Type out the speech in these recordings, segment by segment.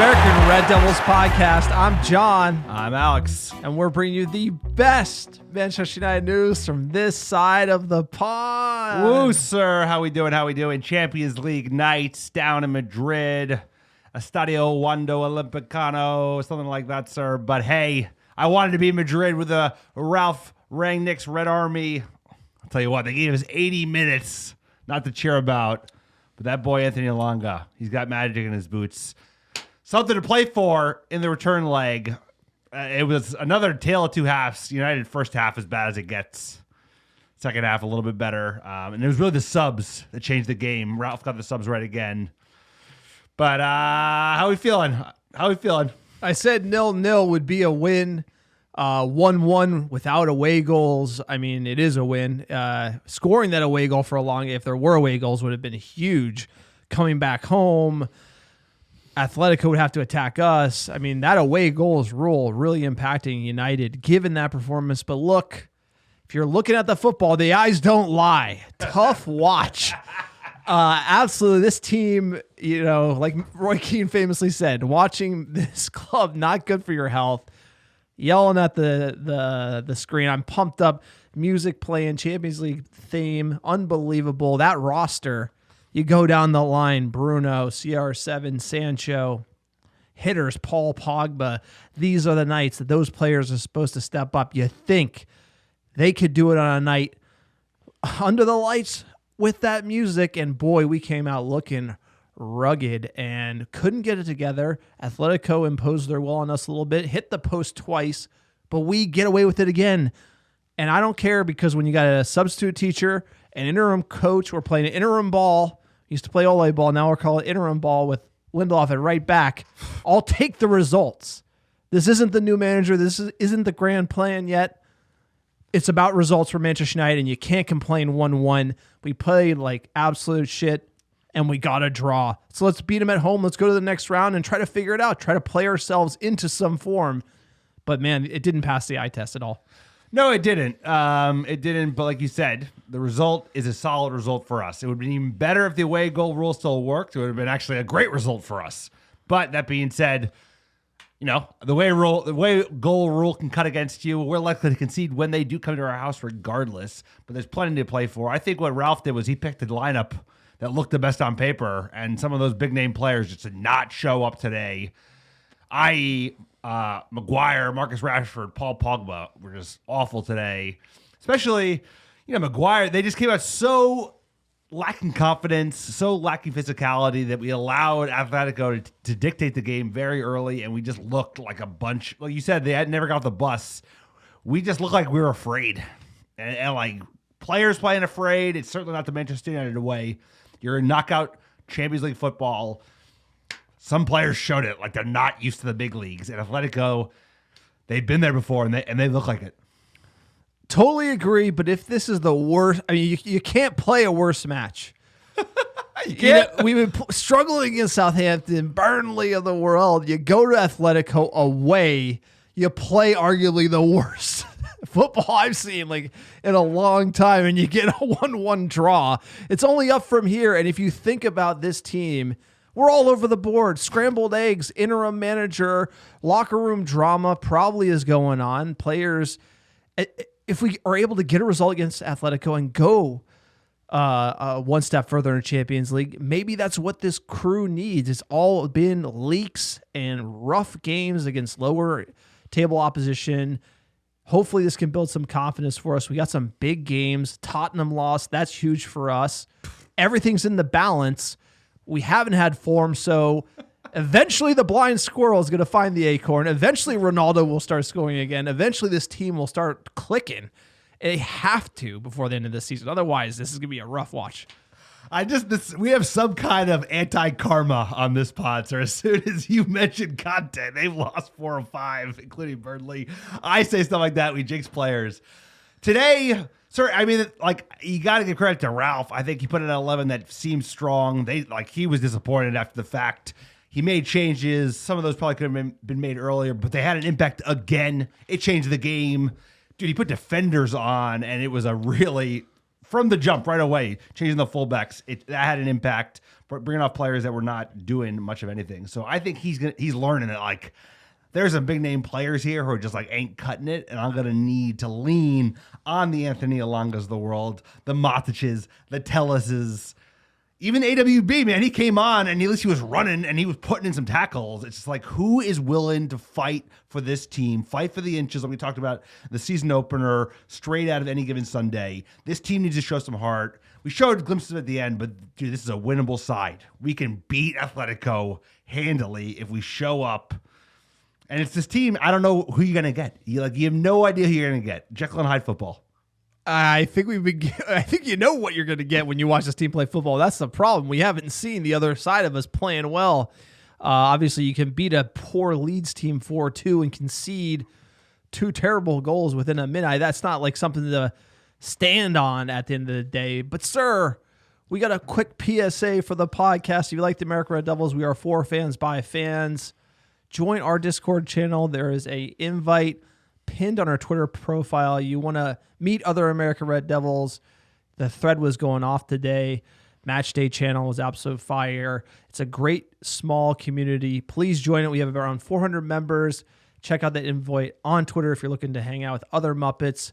American Red Devils podcast. I'm John. I'm Alex. And we're bringing you the best Manchester United news from this side of the pond. Woo, sir. How we doing? Champions League nights down in Madrid. Estadio Wando Olimpicano, something like that, sir. But hey, I wanted to be in Madrid with the Ralph Rangnick's Red Army. I'll tell you what, they gave us 80 minutes not to cheer about. But that boy, Anthony Elanga, he's got magic in his boots. Something to play for in the return leg. It was another tale of two halves. United first half as bad as it gets. Second half a little bit better. And it was really the subs that changed the game. Ralph got the subs right again. But how are we feeling? I said 0-0 would be a win. 1-1 without away goals. I mean, it is a win. Scoring that away goal for a long, if there were away goals, would have been huge. Coming back home, Atletico would have to attack us. I mean, that away goals rule really impacting United given that performance. But look, if you're looking at the football, the eyes don't lie. Tough watch. Absolutely. This team, like Roy Keane famously said, watching this club, not good for your health. Yelling at the screen. I'm pumped up. Music playing, Champions League theme. Unbelievable. That roster, you go down the line, Bruno, CR7, Sancho, hitters, Paul Pogba. These are the nights that those players are supposed to step up. You think they could do it on a night under the lights with that music, and boy, we came out looking rugged and couldn't get it together. Atletico imposed their will on us a little bit, hit the post twice, but we get away with it again. And I don't care, because when you got a substitute teacher, an interim coach, we're playing an interim ball. We used to play Ole ball, now we're calling it interim ball with Lindelof at right back. I'll take the results. This isn't the new manager. This isn't the grand plan yet. It's about results for Manchester United, and you can't complain 1-1. We played like absolute shit, and we got a draw. So let's beat them at home. Let's go to the next round and try to figure it out. Try to play ourselves into some form. But, man, it didn't pass the eye test at all. No, it didn't. But like you said, the result is a solid result for us. It would have been even better if the away goal rule still worked. It would have been actually a great result for us. But that being said, the way goal rule can cut against you. We're likely to concede when they do come to our house regardless. But there's plenty to play for. I think what Ralph did was he picked the lineup that looked the best on paper, and some of those big-name players just did not show up today, i.e., Maguire, Marcus Rashford, Paul Pogba were just awful today. Especially, Maguire, they just came out so lacking confidence, so lacking physicality that we allowed Atletico to dictate the game very early, and we just looked like a bunch. Like you said, they had never got off the bus. We just looked like we were afraid. And like players playing afraid, it's certainly not the Manchester United way. You're in knockout Champions League football. Some players showed it, like they're not used to the big leagues. And Atletico, they've been there before, and they look like it. Totally agree, but if this is the worst, I mean, you can't play a worse match. You can't. We've been struggling against Southampton, Burnley of the world. You go to Atletico away, you play arguably the worst football I've seen like in a long time, and you get a 1-1 draw. It's only up from here. And if you think about this team, we're all over the board. Scrambled eggs, interim manager, locker room drama probably is going on. Players, if we are able to get a result against Atletico and go one step further in Champions League, maybe that's what this crew needs. It's all been leaks and rough games against lower table opposition. Hopefully this can build some confidence for us. We got some big games. Tottenham lost. That's huge for us. Everything's in the balance. We haven't had form, so eventually the blind squirrel is going to find the acorn. Eventually Ronaldo will start scoring again. Eventually this team will start clicking. They have to before the end of the season. Otherwise, this is going to be a rough watch. We have some kind of anti-karma on this pod, sir. As soon as you mention content, they've lost 4 or 5, including Burnley. I say stuff like that. We jinx players. Today, sir, I mean, like, you got to give credit to Ralph. I think he put in an 11 that seemed strong. He was disappointed after the fact. He made changes. Some of those probably could have been made earlier, but they had an impact again. It changed the game. Dude, he put defenders on, and it was a really from the jump right away, changing the fullbacks, that had an impact, bringing off players that were not doing much of anything. So I think he's learning it. Like, there's some big name players here who are just like ain't cutting it, and I'm going to need to lean on the Anthony Elongas of the world, the Matiches, the Tellises, even AWB, man. He came on and at least he was running and he was putting in some tackles. It's just like, who is willing to fight for this team, fight for the inches like we talked about the season opener, straight out of Any Given Sunday. This team needs to show some heart. We showed glimpses at the end, but dude, this is a winnable side. We can beat Atletico handily if we show up. And it's this team, I don't know who you're going to get. You have no idea who you're going to get. Jekyll and Hyde football. I think you know what you're going to get when you watch this team play football. That's the problem. We haven't seen the other side of us playing well. Obviously, you can beat a poor Leeds team 4-2 and concede 2 terrible goals within a minute. That's not like something to stand on at the end of the day. But, sir, we got a quick PSA for the podcast. If you like the American Red Devils, we are for fans by fans. Join our Discord channel. There is a invite pinned on our Twitter profile. You want to meet other American Red Devils. The thread was going off today. Match Day channel was absolute fire. It's a great small community. Please join it. We have around 400 members. Check out that invite on Twitter if you're looking to hang out with other Muppets.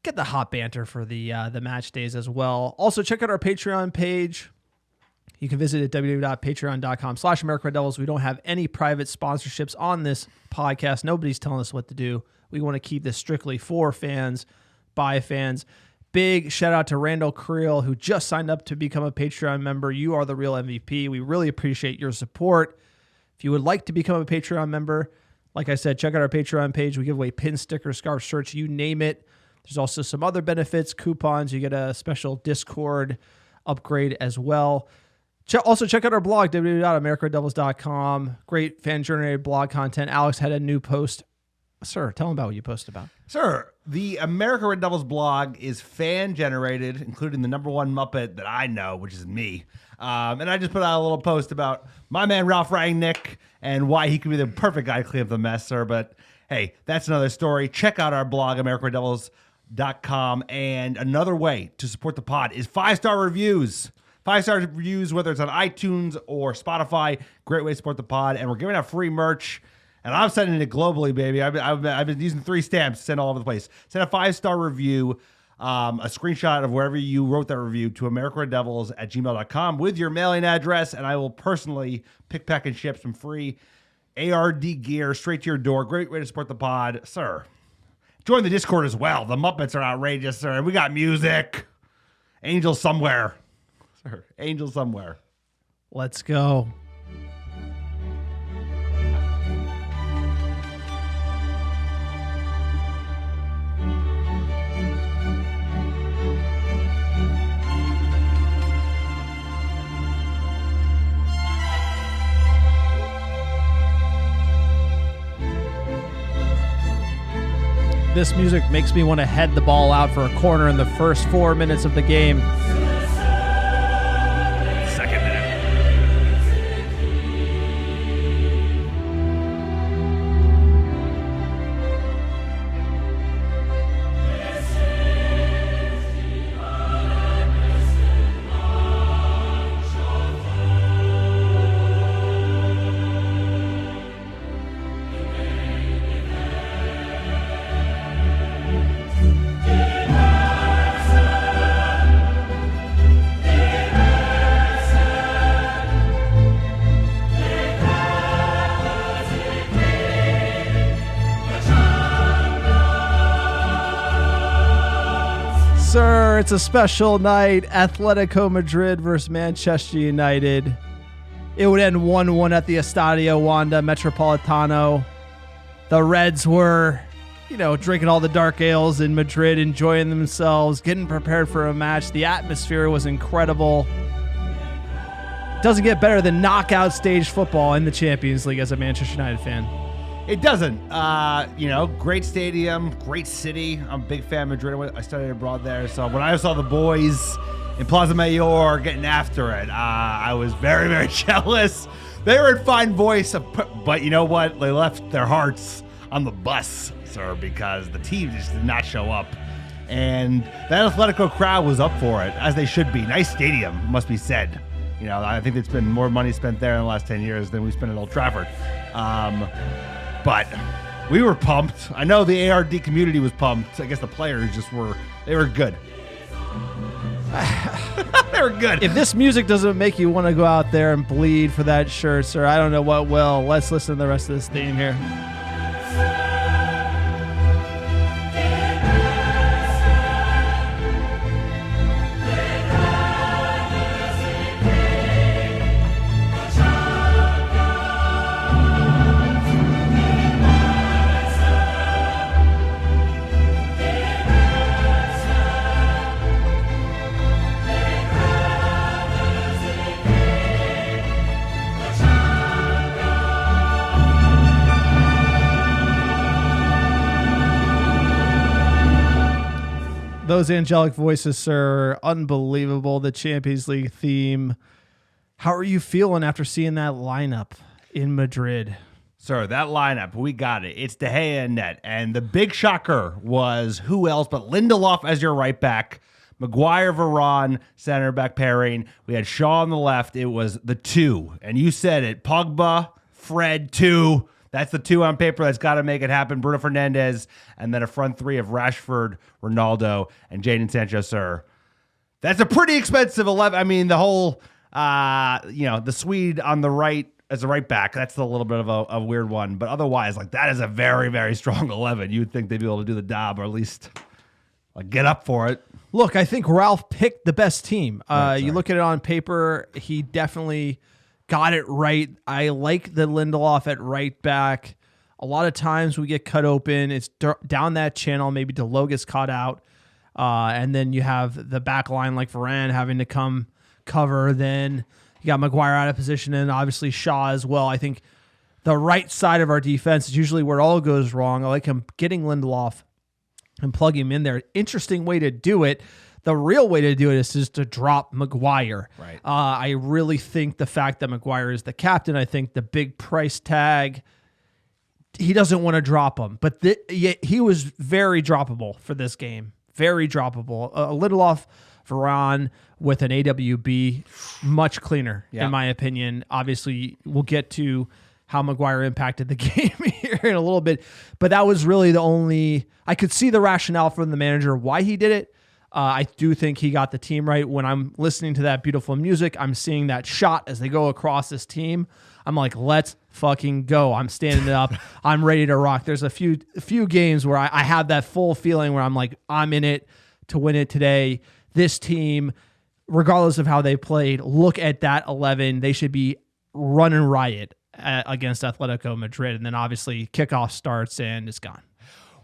Get the hot banter for the match days as well. Also, check out our Patreon page. You can visit at www.patreon.com/American Red Devils. We don't have any private sponsorships on this podcast. Nobody's telling us what to do. We want to keep this strictly for fans, by fans. Big shout out to Randall Creel, who just signed up to become a Patreon member. You are the real MVP. We really appreciate your support. If you would like to become a Patreon member, like I said, check out our Patreon page. We give away pins, stickers, scarves, shirts, you name it. There's also some other benefits, coupons. You get a special Discord upgrade as well. Also, check out our blog, www.americareddevils.com. Great fan-generated blog content. Alex had a new post. Sir, tell them about what you posted about. Sir, the American Red Devils blog is fan-generated, including the number one Muppet that I know, which is me. And I just put out a little post about my man Ralph Rangnick and why he could be the perfect guy to clean up the mess, sir. But, hey, that's another story. Check out our blog, AmericanRedDevils.com. And another way to support the pod is 5-star reviews. 5-star reviews, whether it's on iTunes or Spotify, great way to support the pod. And we're giving out free merch, and I'm sending it globally, baby. I've been using 3 stamps to send all over the place. Send a 5-star review, a screenshot of wherever you wrote that review to AmericanRedDevils@gmail.com with your mailing address, and I will personally pick, pack, and ship some free ARD gear straight to your door. Great way to support the pod, sir. Join the Discord as well. The Muppets are outrageous, sir. We got music. Angels somewhere. Angel somewhere. Let's go. This music makes me want to head the ball out for a corner in the first 4 minutes of the game. Sir, it's a special night. Atletico Madrid versus Manchester United. It would end 1-1 at the Estadio Wanda Metropolitano. The Reds were, drinking all the dark ales in Madrid, enjoying themselves, getting prepared for a match. The atmosphere was incredible. Doesn't get better than knockout stage football in the Champions League as a Manchester United fan. It doesn't. Great stadium, great city. I'm a big fan of Madrid. I studied abroad there. So when I saw the boys in Plaza Mayor getting after it, I was very, very jealous. They were in fine voice, but you know what? They left their hearts on the bus, sir, because the team just did not show up. And that Atletico crowd was up for it, as they should be. Nice stadium, must be said. I think it's been more money spent there in the last 10 years than we spent at Old Trafford. But we were pumped. I know the ARD community was pumped. I guess the players they were good. They were good. If this music doesn't make you want to go out there and bleed for that shirt, sir, I don't know what will. Let's listen to the rest of this theme here. Those angelic voices, sir, unbelievable. The Champions League theme. How are you feeling after seeing that lineup in Madrid? Sir, that lineup, we got it. It's De Gea and net. And the big shocker was who else but Lindelof as your right back, Maguire, Varane, center back pairing. We had Shaw on the left. It was the two. And you said it. Pogba, Fred, two. That's the two on paper that's got to make it happen. Bruno Fernandez, and then a front three of Rashford, Ronaldo, and Jadon Sancho, sir. That's a pretty expensive 11. I mean, the whole, the Swede on the right as a right back, that's a little bit of a weird one. But otherwise, that is a very, very strong 11. You would think they'd be able to do the job, or at least get up for it. Look, I think Ralph picked the best team. You look at it on paper, he definitely got it right. I like the Lindelof at right back. A lot of times we get cut open. It's down that channel. Maybe Delo gets caught out. And then you have the back line like Varane having to come cover. Then you got Maguire out of position and obviously Shaw as well. I think the right side of our defense is usually where it all goes wrong. I like him getting Lindelof and plugging him in there. Interesting way to do it. The real way to do it is just to drop Maguire. Right. I really think the fact that Maguire is the captain, I think the big price tag, he doesn't want to drop him. But he was very droppable for this game. Very droppable. Lindelof, Varane with an AWB, much cleaner, in my opinion. Obviously, we'll get to how Maguire impacted the game here in a little bit. But that was really the only... I could see the rationale from the manager why he did it. I do think he got the team right. When I'm listening to that beautiful music, I'm seeing that shot as they go across this team. I'm like, let's fucking go. I'm standing up. I'm ready to rock. There's a few games where I have that full feeling where I'm like, I'm in it to win it today. This team, regardless of how they played, look at that 11. They should be running riot against Atletico Madrid. And then obviously kickoff starts and it's gone.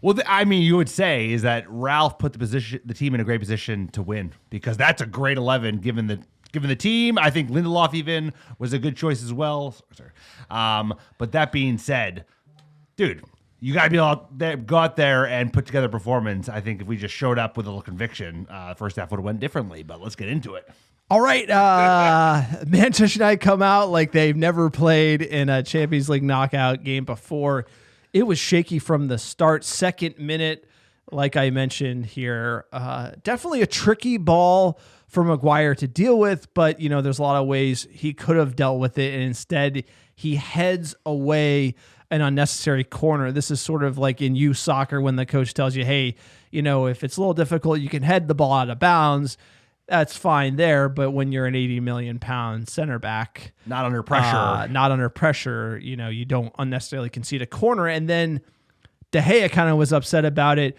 Well, you would say is that Ralph put the team in a great position to win because that's a great 11 given the team. I think Lindelof even was a good choice as well. But that being said, dude, you got to be go out there and put together a performance. I think if we just showed up with a little conviction, first half would have went differently. But let's get into it. All right, Manchester United come out like they've never played in a Champions League knockout game before. It was shaky from the start. Second minute, like I mentioned here, definitely a tricky ball for Maguire to deal with, but there's a lot of ways he could have dealt with it, and instead he heads away an unnecessary corner. This is sort of like in youth soccer when the coach tells you, hey, if it's a little difficult, you can head the ball out of bounds. That's fine there, but when you're an 80 million pound center back, not under pressure, you don't unnecessarily concede a corner. And then De Gea kind of was upset about it.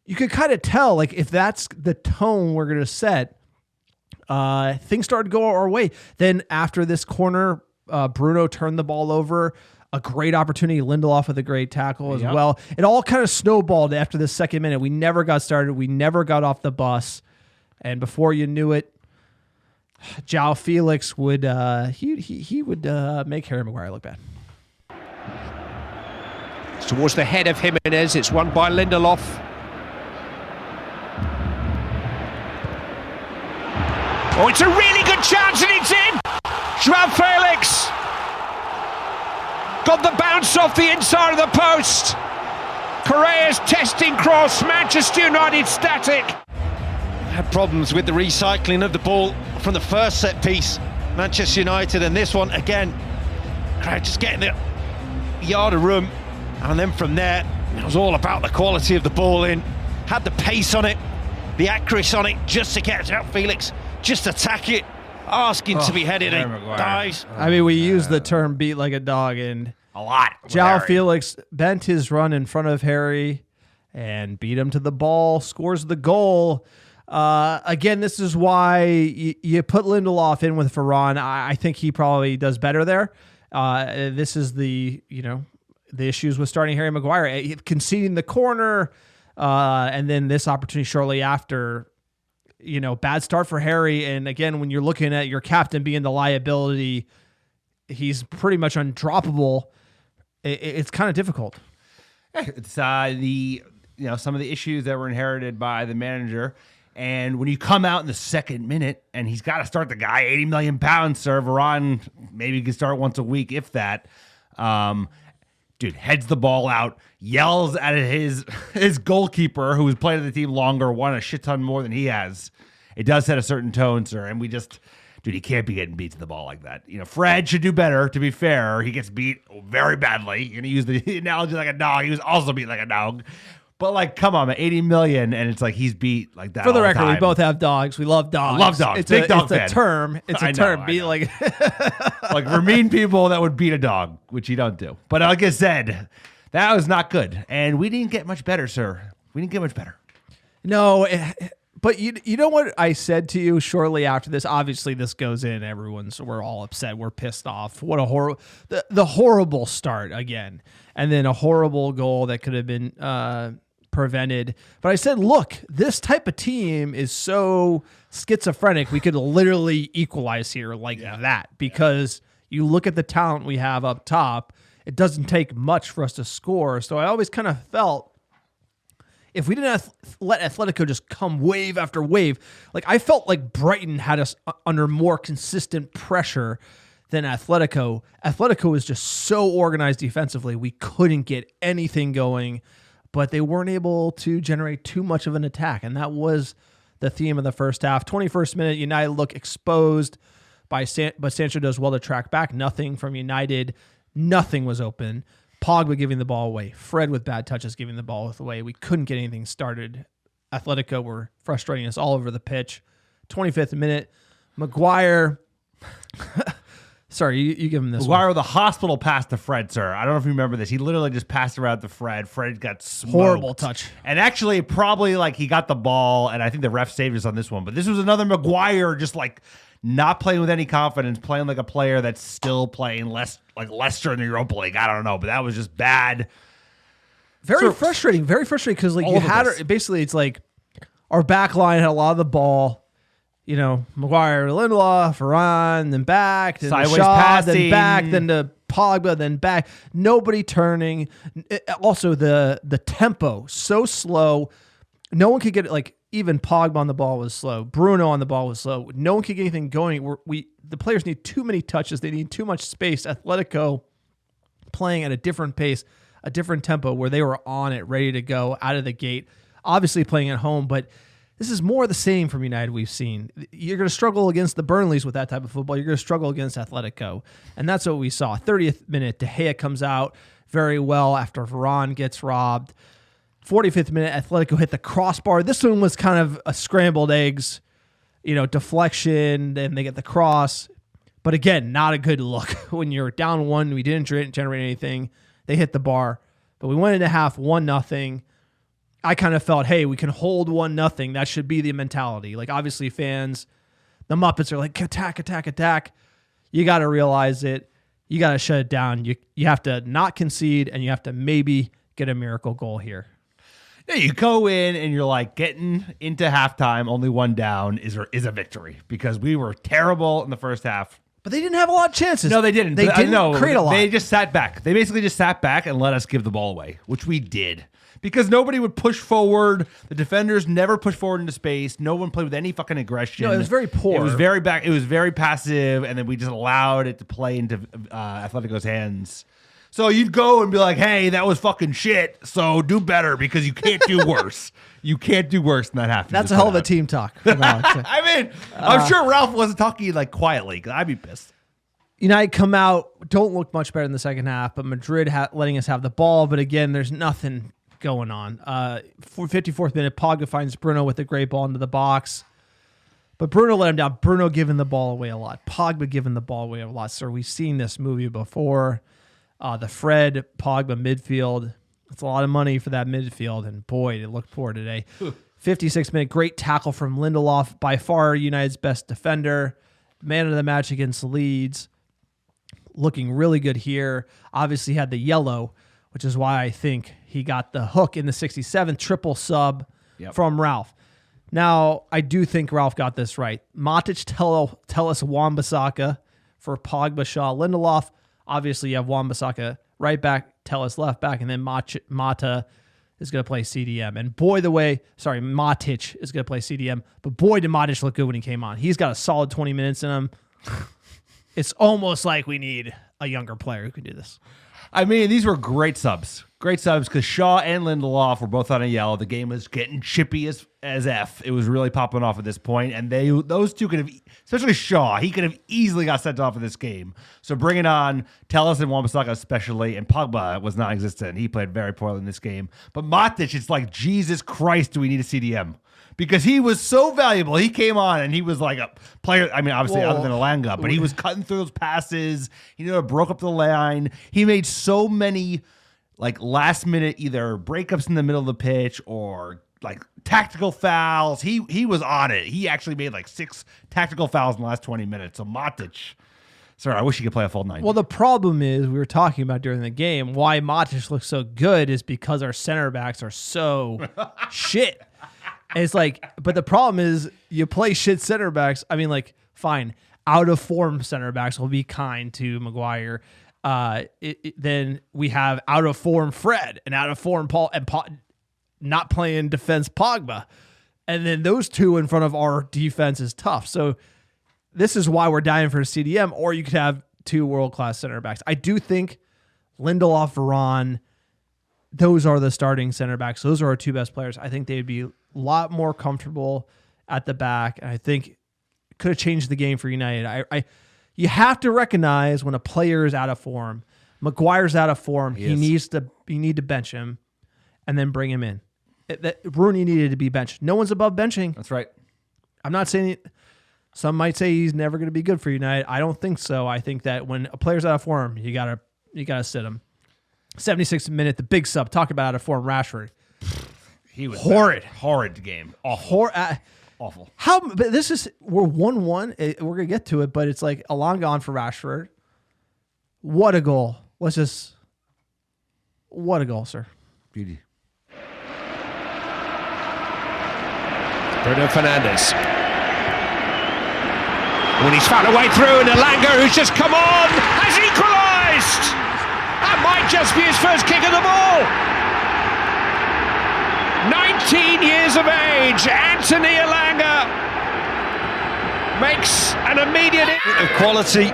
You could kind of tell, if that's the tone we're going to set, things started to go our way. Then after this corner, Bruno turned the ball over. A great opportunity. Lindelof with a great tackle as well. It all kind of snowballed after the second minute. We never got started. We never got off the bus. And before you knew it, João Felix would he would make Harry Maguire look bad. Towards the head of Jimenez, it's won by Lindelof. Oh, it's a really good chance and it's in! João Felix got the bounce off the inside of the post. Correa's testing cross, Manchester United static. Had problems with the recycling of the ball from the first set piece, Manchester United, and this one again. Crowd just getting the yard of room, and then from there it was all about the quality of the ball in. Had the pace on it, the accuracy on it, just to get out. Felix just attack it, asking to be headed, and dives. I mean, we use the term "beat like a dog," and A lot. João Felix bent his run in front of Harry and beat him to the ball, scores the goal. Again, this is why you put Lindelof in with Varane. I think he probably does better there. This is the issues with starting Harry Maguire, conceding the corner, and then this opportunity shortly after. Bad start for Harry. And again, when you're looking at your captain being the liability, he's pretty much undroppable. It's kind of difficult. It's some of the issues that were inherited by the manager. And when you come out in the second minute and he's got to start the guy, 80 million pounds, sir, Varane maybe can start once a week, if that. Dude, heads the ball out, yells at his goalkeeper, who has played at the team longer, won a shit ton more than he has. It does set a certain tone, sir. And he can't be getting beat to the ball like that. Fred should do better, to be fair. He gets beat very badly. You're going to use the analogy like a dog. He was also beat like a dog. But, come on, man, 80 million, and it's like he's beat like that. For the record, time. we both have dogs. We love dogs. I love dogs. It's Big dog fan. It's a term. It's a term. Beat like like we're mean people that would beat a dog, which you don't do. But like I said, that was not good, and we didn't get much better, sir. We didn't get much better. No, but you know what I said to you shortly after this? Obviously, this goes in. We're all upset. We're pissed off. What a horrible, the horrible start again, and then a horrible goal that could have been prevented. But I said, look, this type of team is so schizophrenic. We could literally equalize here like that, because you look at the talent we have up top. It doesn't take much for us to score. So I always kind of felt, if we didn't let Atletico just come wave after wave, I felt like Brighton had us under more consistent pressure than Atletico. Atletico was just so organized defensively. We couldn't get anything going, but they weren't able to generate too much of an attack. And that was the theme of the first half. 21st minute, United look exposed, but Sancho does well to track back. Nothing from United. Nothing was open. Pogba giving the ball away. Fred with bad touches giving the ball away. We couldn't get anything started. Atletico were frustrating us all over the pitch. 25th minute, Maguire. Sorry, you give him this Maguire one. with a hospital pass to Fred, sir. I don't know if you remember this. He literally just passed around to Fred. Fred got smoked. Horrible touch. And actually, probably he got the ball, and I think the ref saved us on this one. But this was another Maguire just not playing with any confidence, playing like a player that's still playing less like Leicester in the Europa League. I don't know, but that was just bad. Very frustrating because you had basically it's like our back line had a lot of the ball. Maguire, Lindelof, Varane, then back, then sideways Shaw, passing, then back, then to Pogba, then back. Nobody turning. Also, the tempo so slow. No one could get it. Even Pogba on the ball was slow. Bruno on the ball was slow. No one could get anything going. The players need too many touches. They need too much space. Atletico playing at a different pace, a different tempo, where they were on it, ready to go out of the gate. Obviously playing at home, but this is more of the same from United we've seen. You're going to struggle against the Burnleys with that type of football. You're going to struggle against Atletico. And that's what we saw. 30th minute, De Gea comes out very well after Varane gets robbed. 45th minute, Atletico hit the crossbar. This one was kind of a scrambled eggs, deflection, then they get the cross. But again, not a good look. When you're down one, we didn't generate anything. They hit the bar. But we went into half 1-0. I kind of felt, hey, we can hold 1-0. That should be the mentality. Obviously fans, the Muppets are like, attack, attack, attack. You got to realize it. You got to shut it down. You have to not concede, and you have to maybe get a miracle goal here. Yeah, you go in and you're getting into halftime, only one down is a victory, because we were terrible in the first half. But they didn't have a lot of chances. No, they didn't. They didn't create a lot. They just sat back. They basically just sat back and let us give the ball away, which we did. Because nobody would push forward. The defenders never pushed forward into space. No one played with any fucking aggression. No, it was very poor. It was very back. It was very passive, and then we just allowed it to play into Atletico's hands. So you'd go and be like, hey, that was fucking shit. So do better because you can't do worse. You can't do worse than that happens. That's a hell of a team talk. From Alex. I mean, I'm sure Ralph wasn't talking like quietly because I'd be pissed. United come out, don't look much better in the second half, but Madrid letting us have the ball. But again, there's nothing going on. 54th minute, Pogba finds Bruno with a great ball into the box. But Bruno let him down. Bruno giving the ball away a lot. Pogba giving the ball away a lot. So we've seen this movie before. The Fred, Pogba midfield. It's a lot of money for that midfield. And boy, it looked poor today. 56th minute, great tackle from Lindelof. By far United's best defender. Man of the match against Leeds. Looking really good here. Obviously had the yellow, which is why I think he got the hook in the 67th triple sub from Ralph. Now, I do think Ralph got this right. Matic, tell us Wan-Bissaka for Pogba, Shaw, Lindelof. Obviously, you have Wan-Bissaka right back, Tellus left back, and then Mata is going to play CDM. And boy, Matic is going to play CDM. But boy, did Matic look good when he came on. He's got a solid 20 minutes in him. It's almost like we need a younger player who can do this. I mean, these were great subs. Great subs because Shaw and Lindelof were both on a yellow. The game was getting chippy as F. It was really popping off at this point, and those two could have, especially Shaw, he could have easily got sent off of this game. So bringing on Tellus and Wan-Bissaka especially, and Pogba was non-existent. He played very poorly in this game. But Matic, it's like, Jesus Christ, do we need a CDM? Because he was so valuable. He came on and he was like a player. I mean, obviously other than Alanga, but he was cutting through those passes. He broke up the line. He made so many like last minute either breakups in the middle of the pitch or like tactical fouls. He was on it. He actually made like 6 tactical fouls in the last 20 minutes. So Matic, sorry, I wish he could play a full 90. Well, the problem is we were talking about during the game why Matic looks so good is because our center backs are so shit. And it's like, but the problem is you play shit center backs. I mean, like, fine, out of form center backs will be kind to Maguire. Then we have out of form Fred and out of form Paul not playing defense Pogba. And then those two in front of our defense is tough. So this is why we're dying for a CDM, or you could have 2 world-class center backs. I do think Lindelof, Varane, those are the starting center backs. Those are our 2 best players. I think they'd be a lot more comfortable at the back. And I think it could have changed the game for United. You have to recognize when a player is out of form. Maguire's out of form. You need to bench him and then bring him in. Rooney needed to be benched. No one's above benching. That's right. I'm not saying some might say he's never going to be good for United. I don't think so. I think that when a player's out of form, you gotta sit him. 76th minute, the big sub. Talk about out of form, Rashford. He was horrid game. Awful. Awful. But this is, we're 1-1. We're going to get to it, but it's like a long gone for Rashford. What a goal. What a goal, sir. Beauty. Bruno Fernandez. When he's found a way through, and Alanga, who's just come on, has equalised. That might just be his first kick of the ball. 19 years of age, Anthony Alanga makes an immediate quality.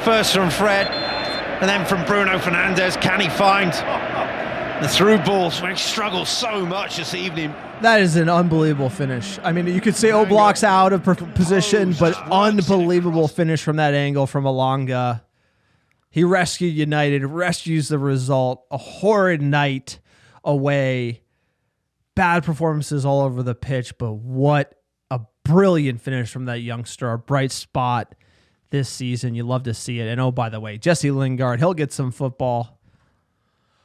First from Fred, and then from Bruno Fernandez. Can he find the through balls when he struggles so much this evening? That is an unbelievable finish. I mean, you could say Oblak's out of position, but unbelievable finish from that angle from Alanga. He rescued United, rescues the result. A horrid night away. Bad performances all over the pitch, but what a brilliant finish from that youngster. A bright spot this season. You love to see it. And oh, by the way, Jesse Lingard, he'll get some football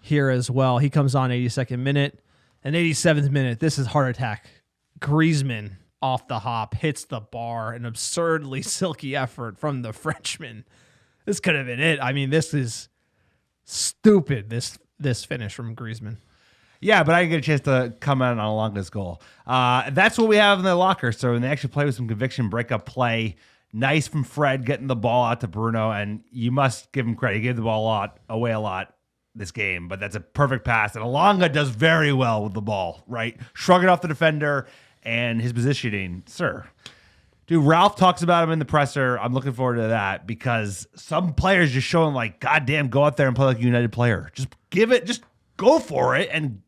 here as well. He comes on 82nd minute. And 87th minute, this is heart attack. Griezmann off the hop, hits the bar. An absurdly silky effort from the Frenchman. This could have been it. I mean, this is stupid, this finish from Griezmann. Yeah, but I didn't get a chance to comment on Alanga's goal. That's what we have in the locker. So when they actually play with some conviction, break up play, nice from Fred getting the ball out to Bruno, and you must give him credit. He gave the ball away a lot this game, but that's a perfect pass. And Alanga does very well with the ball, right? Shrugging off the defender and his positioning. Sir, Dude, Ralph talks about him in the presser. I'm looking forward to that because some players just showing like, goddamn, go out there and play like a United player. Just give it, just go for it. And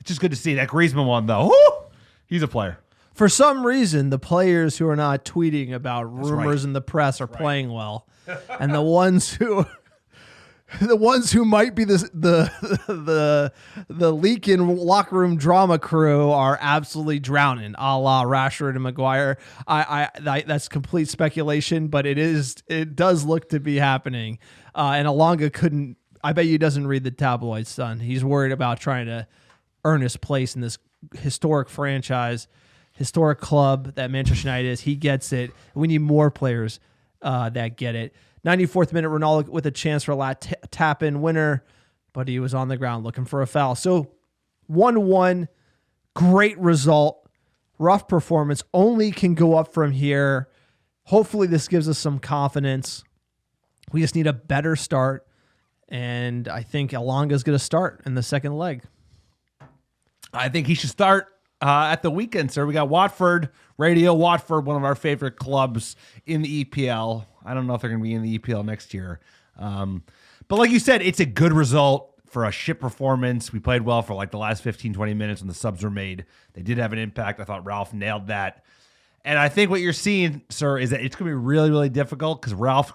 it's just good to see. That Griezmann one, though, whoo, he's a player. For some reason, the players who are not tweeting about rumors in the press are playing well. And the ones who might be the leak-in locker room drama crew are absolutely drowning, a la Rashford and Maguire. That's complete speculation, but it does look to be happening. And Alonga couldn't. I bet you he doesn't read the tabloids, son. He's worried about trying to earn his place in this historic franchise, historic club that Manchester United is. He gets it. We need more players that get it. 94th minute, Ronaldo with a chance for a tap-in winner, but he was on the ground looking for a foul. So 1-1, great result, rough performance, only can go up from here. Hopefully this gives us some confidence. We just need a better start, and I think Elonga's going to start in the second leg. I think he should start at the weekend, sir. We got Watford, Radio Watford, one of our favorite clubs in the EPL. I don't know if they're going to be in the EPL next year. But like you said, it's a good result for a shit performance. We played well for like the last 15, 20 minutes when the subs were made. They did have an impact. I thought Ralph nailed that. And I think what you're seeing, sir, is that it's going to be really, really difficult because Ralph,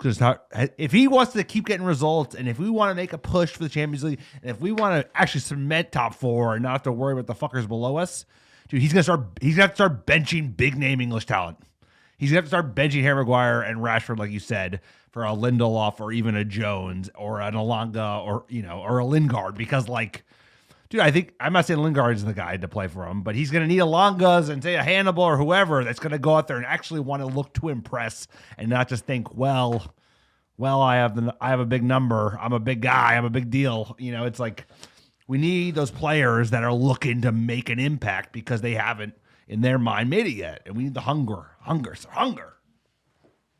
if he wants to keep getting results and if we want to make a push for the Champions League and if we want to actually cement top four and not have to worry about the fuckers below us, dude, he's going to have to start benching big name English talent. He's going to have to start benching Harry Maguire and Rashford, like you said, for a Lindelof or even a Jones or an Alonga or a Lingard because, like, dude, I'm not saying Lingard is the guy to play for him, but he's going to need Alongas and say a Hannibal or whoever that's going to go out there and actually want to look to impress and not just think, well, I have a big number. I'm a big guy. I'm a big deal. It's like we need those players that are looking to make an impact because they haven't, in their mind, made it yet. And we need the hunger.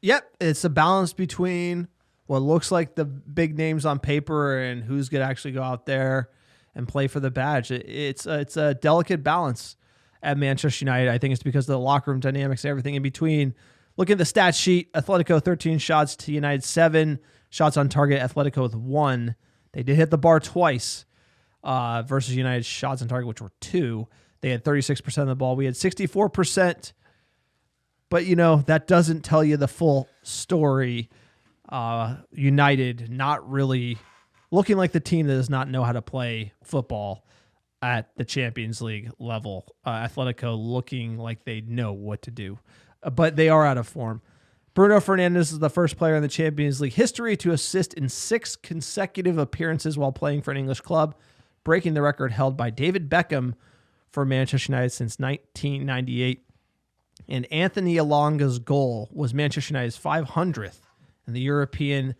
Yep, it's a balance between what looks like the big names on paper and who's going to actually go out there and play for the badge. It's a delicate balance at Manchester United. I think it's because of the locker room dynamics and everything in between. Look at the stat sheet. Atletico 13 shots to United 7 shots on target. Atletico with 1. They did hit the bar twice versus United's shots on target, which were 2. They had 36% of the ball. We had 64%. But, that doesn't tell you the full story. United not really looking like the team that does not know how to play football at the Champions League level. Atletico looking like they know what to do. But they are out of form. Bruno Fernandez is the first player in the Champions League history to assist in 6 consecutive appearances while playing for an English club, breaking the record held by David Beckham for Manchester United since 1998. And Anthony Alonga's goal was Manchester United's 500th in the European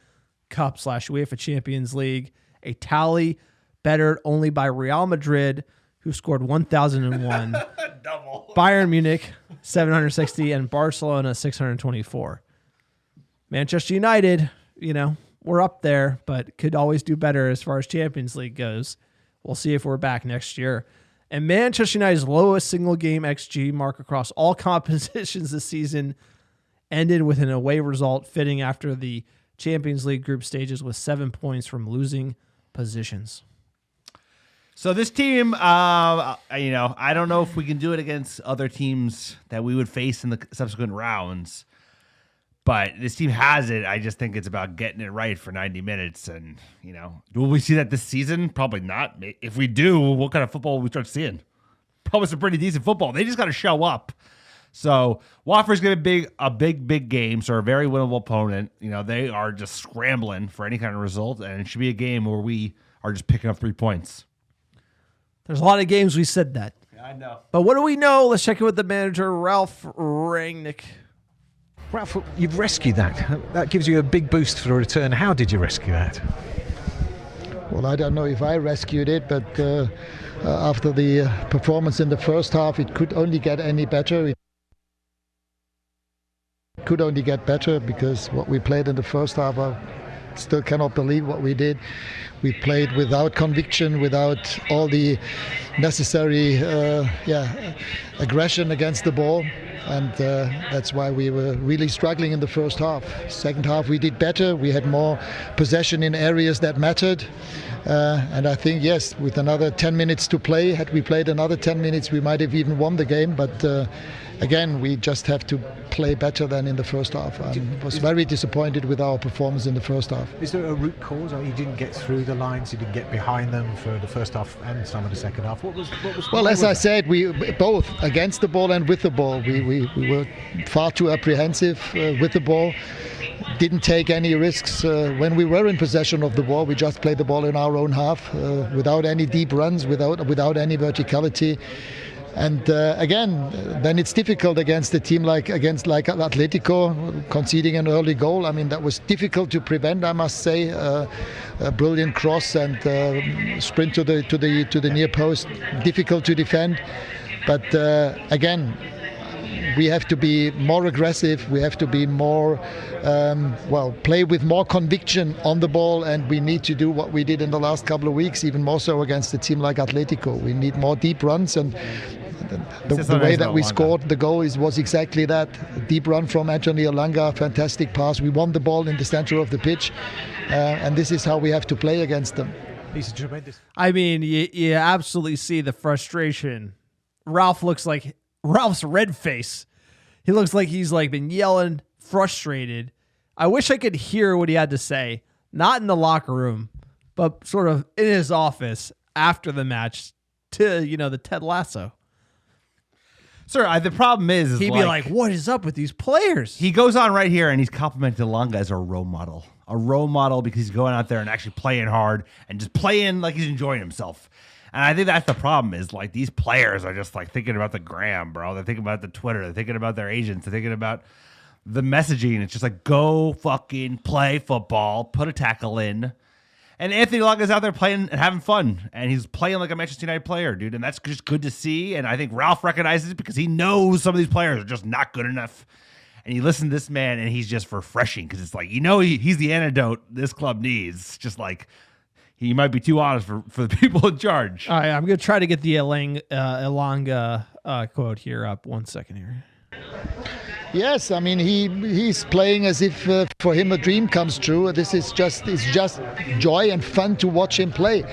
Cup / UEFA Champions League, a tally bettered only by Real Madrid, who scored 1,001, Bayern Munich 760, and Barcelona 624. Manchester United, we're up there, but could always do better as far as Champions League goes. We'll see if we're back next year. And Manchester United's lowest single game XG mark across all competitions this season ended with an away result fitting after the Champions League group stages with 7 points from losing positions. So this team, I don't know if we can do it against other teams that we would face in the subsequent rounds, but this team has it. I just think it's about getting it right for 90 minutes. And, will we see that this season? Probably not. If we do, what kind of football will we start seeing? Probably some pretty decent football. They just got to show up. So Watford's going to be a big game, so a very winnable opponent. They are just scrambling for any kind of result, and it should be a game where we are just picking up 3 points. There's a lot of games we said that. Yeah, I know. But what do we know? Let's check in with the manager, Ralph Rangnick. Ralph, you've rescued that. That gives you a big boost for a return. How did you rescue that? Well, I don't know if I rescued it, but after the performance in the first half, it could only get any better. It could only get better because what we played in the first half, I still cannot believe what we did. We played without conviction, without all the necessary aggression against the ball. And that's why we were really struggling in the first half. Second half we did better. We had more possession in areas that mattered. And I think, yes, with another 10 minutes to play, had we played another 10 minutes, we might have even won the game. But again, we just have to play better than in the first half. I was very disappointed with our performance in the first half. Is there a root cause? You didn't get through the lines, you didn't get behind them for the first half and some of the second half. What was well, as I said, we both against the ball and with the ball. We were far too apprehensive with the ball. Didn't take any risks when we were in possession of the ball. We just played the ball in our own half without any deep runs, without any verticality. And again, then it's difficult against a team like Atletico, conceding an early goal. I mean, that was difficult to prevent, I must say. A brilliant cross and sprint to the near post, difficult to defend. But again, we have to be more aggressive. We have to be more, play with more conviction on the ball, and we need to do what we did in the last couple of weeks, even more so against a team like Atletico. We need more deep runs, and the way that we scored the goal was exactly that. A deep run from Anthony Elanga, fantastic pass. We won the ball in the center of the pitch, and this is how we have to play against them. He's tremendous. I mean, you absolutely see the frustration. Ralph's red face. He looks like he's been yelling, frustrated. I wish I could hear what he had to say, not in the locker room, but sort of in his office after the match to, the Ted Lasso. Sir, the problem is he'd be like, what is up with these players? He goes on right here and he's complimenting Elanga as a role model. A role model because he's going out there and actually playing hard and just playing like he's enjoying himself. And I think that's the problem is these players are just thinking about the gram, bro. They're thinking about the Twitter. They're thinking about their agents. They're thinking about the messaging. It's just go fucking play football, put a tackle in. And Anthony Elanga is out there playing and having fun. And he's playing like a Manchester United player, dude. And that's just good to see. And I think Ralph recognizes it because he knows some of these players are just not good enough. And you listen to this man and he's just refreshing because it's he's the antidote this club needs. Just he might be too honest for the people in charge. All right, I'm going to try to get the Elanga quote here up. 1 second here. Yes, I mean he's playing as if for him a dream comes true. This is just joy and fun to watch him play,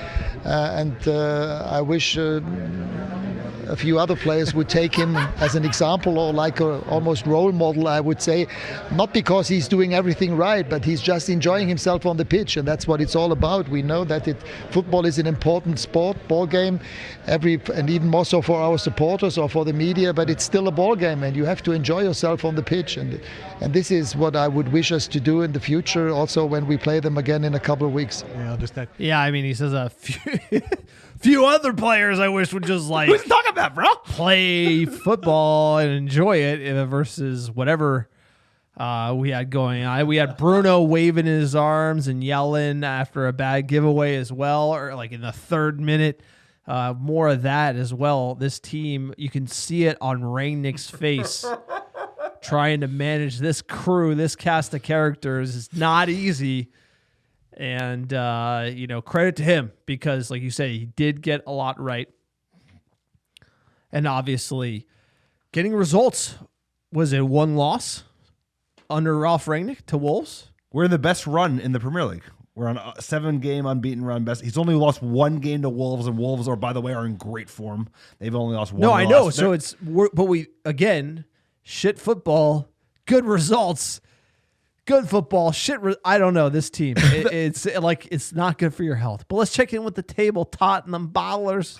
and I wish a few other players would take him as an example or almost role model, I would say, not because he's doing everything right, but he's just enjoying himself on the pitch, and that's what it's all about. We know that football is an important sport, ball game, and even more so for our supporters or for the media, but it's still a ball game, and you have to enjoy yourself on the pitch, and this is what I would wish us to do in the future, also when we play them again in a couple of weeks. Yeah, I understand. Yeah, I mean, he says a few other players I wish would just who's talking about, bro? Play football and enjoy it versus whatever we had going on. We had Bruno waving his arms and yelling after a bad giveaway as well, or in the 3rd minute. More of that as well. This team, you can see it on Rangnick's face. Trying to manage this crew, this cast of characters is not easy. And, credit to him because, like you say, he did get a lot right. And obviously, getting results. Was it 1 loss under Ralph Rangnick to Wolves? We're in the best run in the Premier League. We're on a 7-game unbeaten run. Best. He's only lost 1 game to Wolves, and Wolves by the way, are in great form. They've only lost 1. No, I know. So shit football, good results. Good football, shit. I don't know this team. It's not good for your health. But let's check in with the table. Tottenham bottlers.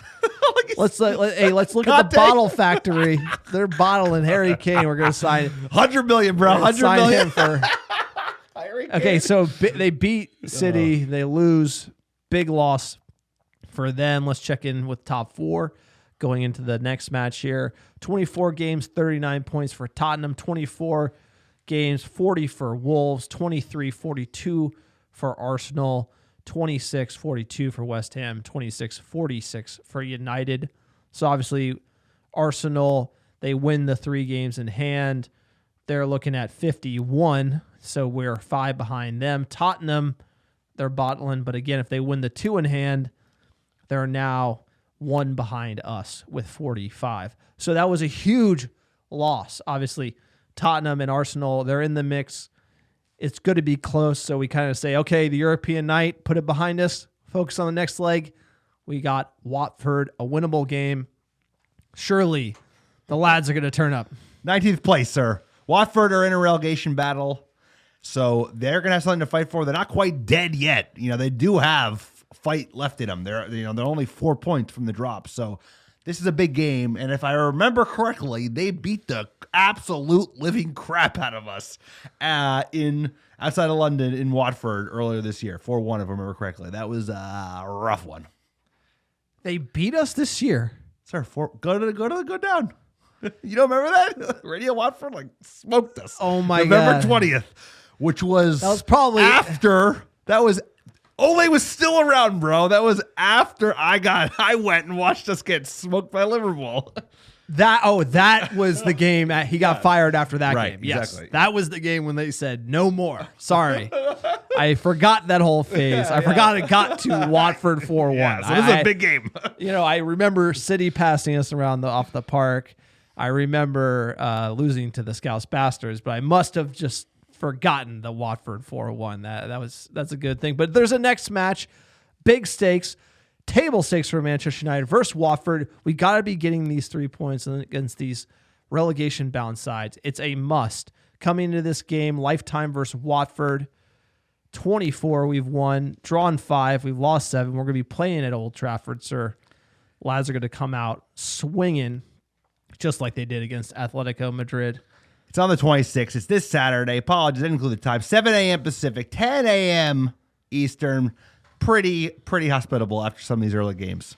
Let's look at the bottle factory. They're bottling Harry Kane. We're gonna sign 100 million, bro. 100 million him for. Okay, so they beat City. They lose. Big loss for them. Let's check in with top 4 going into the next match here. 24 games, 39 points for Tottenham. 24 games, 40 for Wolves, 23-42 for Arsenal, 26-42 for West Ham, 26-46 for United. So obviously Arsenal, they win the 3 games in hand. They're looking at 51, so we're 5 behind them. Tottenham, they're bottling, but again, if they win the 2 in hand, they're now 1 behind us with 45. So that was a huge loss. Obviously, Tottenham and Arsenal, they're in the mix. It's good to be close, so we kind of say, okay, the European night, put it behind us, focus on the next leg. We got Watford, a winnable game. Surely the lads are going to turn up. 19th place, sir. Watford are in a relegation battle, so they're going to have something to fight for. They're not quite dead yet. They do have fight left in them. They're only 4 points from the drop, so this is a big game. And if I remember correctly, they beat the absolute living crap out of us outside of London in Watford earlier this year, 4-1 if I remember correctly. That was a rough one. They beat us this year. Sir, go down. You don't remember that? Radio Watford smoked us. Oh my November God. 20th, which was That was probably after Ole was still around, bro. That was after I went and watched us get smoked by Liverpool. That was the game. He got fired after that Right, game. Yes, exactly. that was the game when they said no more. Sorry, I forgot that whole phase. I forgot it got to Watford 4-1. Yeah, so this is a big game. I remember City passing us around off the park. I remember losing to the Scouse Bastards, but I must have just forgotten the Watford 4-1. That's a good thing. But there's a next match, big stakes. Table stakes for Manchester United versus Watford. We got to be getting these 3 points against these relegation-bound sides. It's a must. Coming into this game, lifetime versus Watford, 24 we've won, drawn 5, we've lost 7. We're going to be playing at Old Trafford, sir. Lads are going to come out swinging just like they did against Atletico Madrid. It's on the 26th. It's this Saturday. Apologies, I didn't include the time. 7 a.m. Pacific, 10 a.m. Eastern. Pretty hospitable after some of these early games.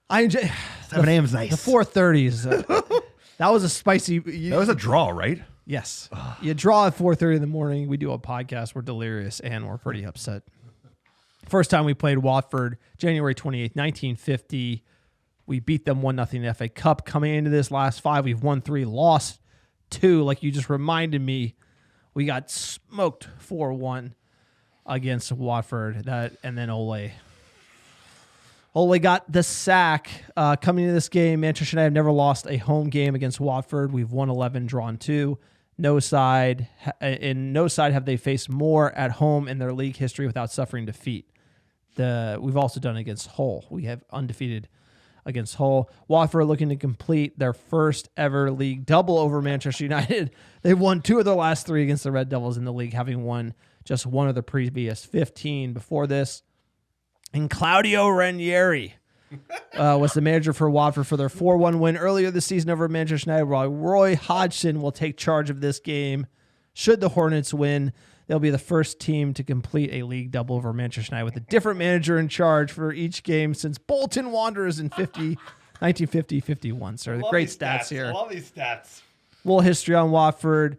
I enjoy 7 a.m. is nice. the 4:30s. That was a spicy. That was a draw, right? Yes. You draw at 4:30 in the morning. We do a podcast. We're delirious and we're pretty upset. First time we played Watford, January 28th, 1950. We beat them 1-0 in the FA Cup. Coming into this last 5, we've won 3, lost 2. Like you just reminded me, we got smoked 4-1 against Watford. And then Ole got the sack. Coming into this game, Manchester United have never lost a home game against Watford. We've won 11, drawn 2. No side have they faced more at home in their league history without suffering defeat. We've also done it against Hull. We have undefeated against Hull. Watford are looking to complete their first ever league double over Manchester United. They've won 2 of their last 3 against the Red Devils in the league, having won just 1 of the previous 15 before this. And Claudio Ranieri was the manager for Watford for their 4-1 win earlier this season over Manchester United, while Roy Hodgson will take charge of this game. Should the Hornets win, they'll be the first team to complete a league double over Manchester United with a different manager in charge for each game since Bolton Wanderers in 1950-51. Sir, the great stats here. I love these stats. Little history on Watford.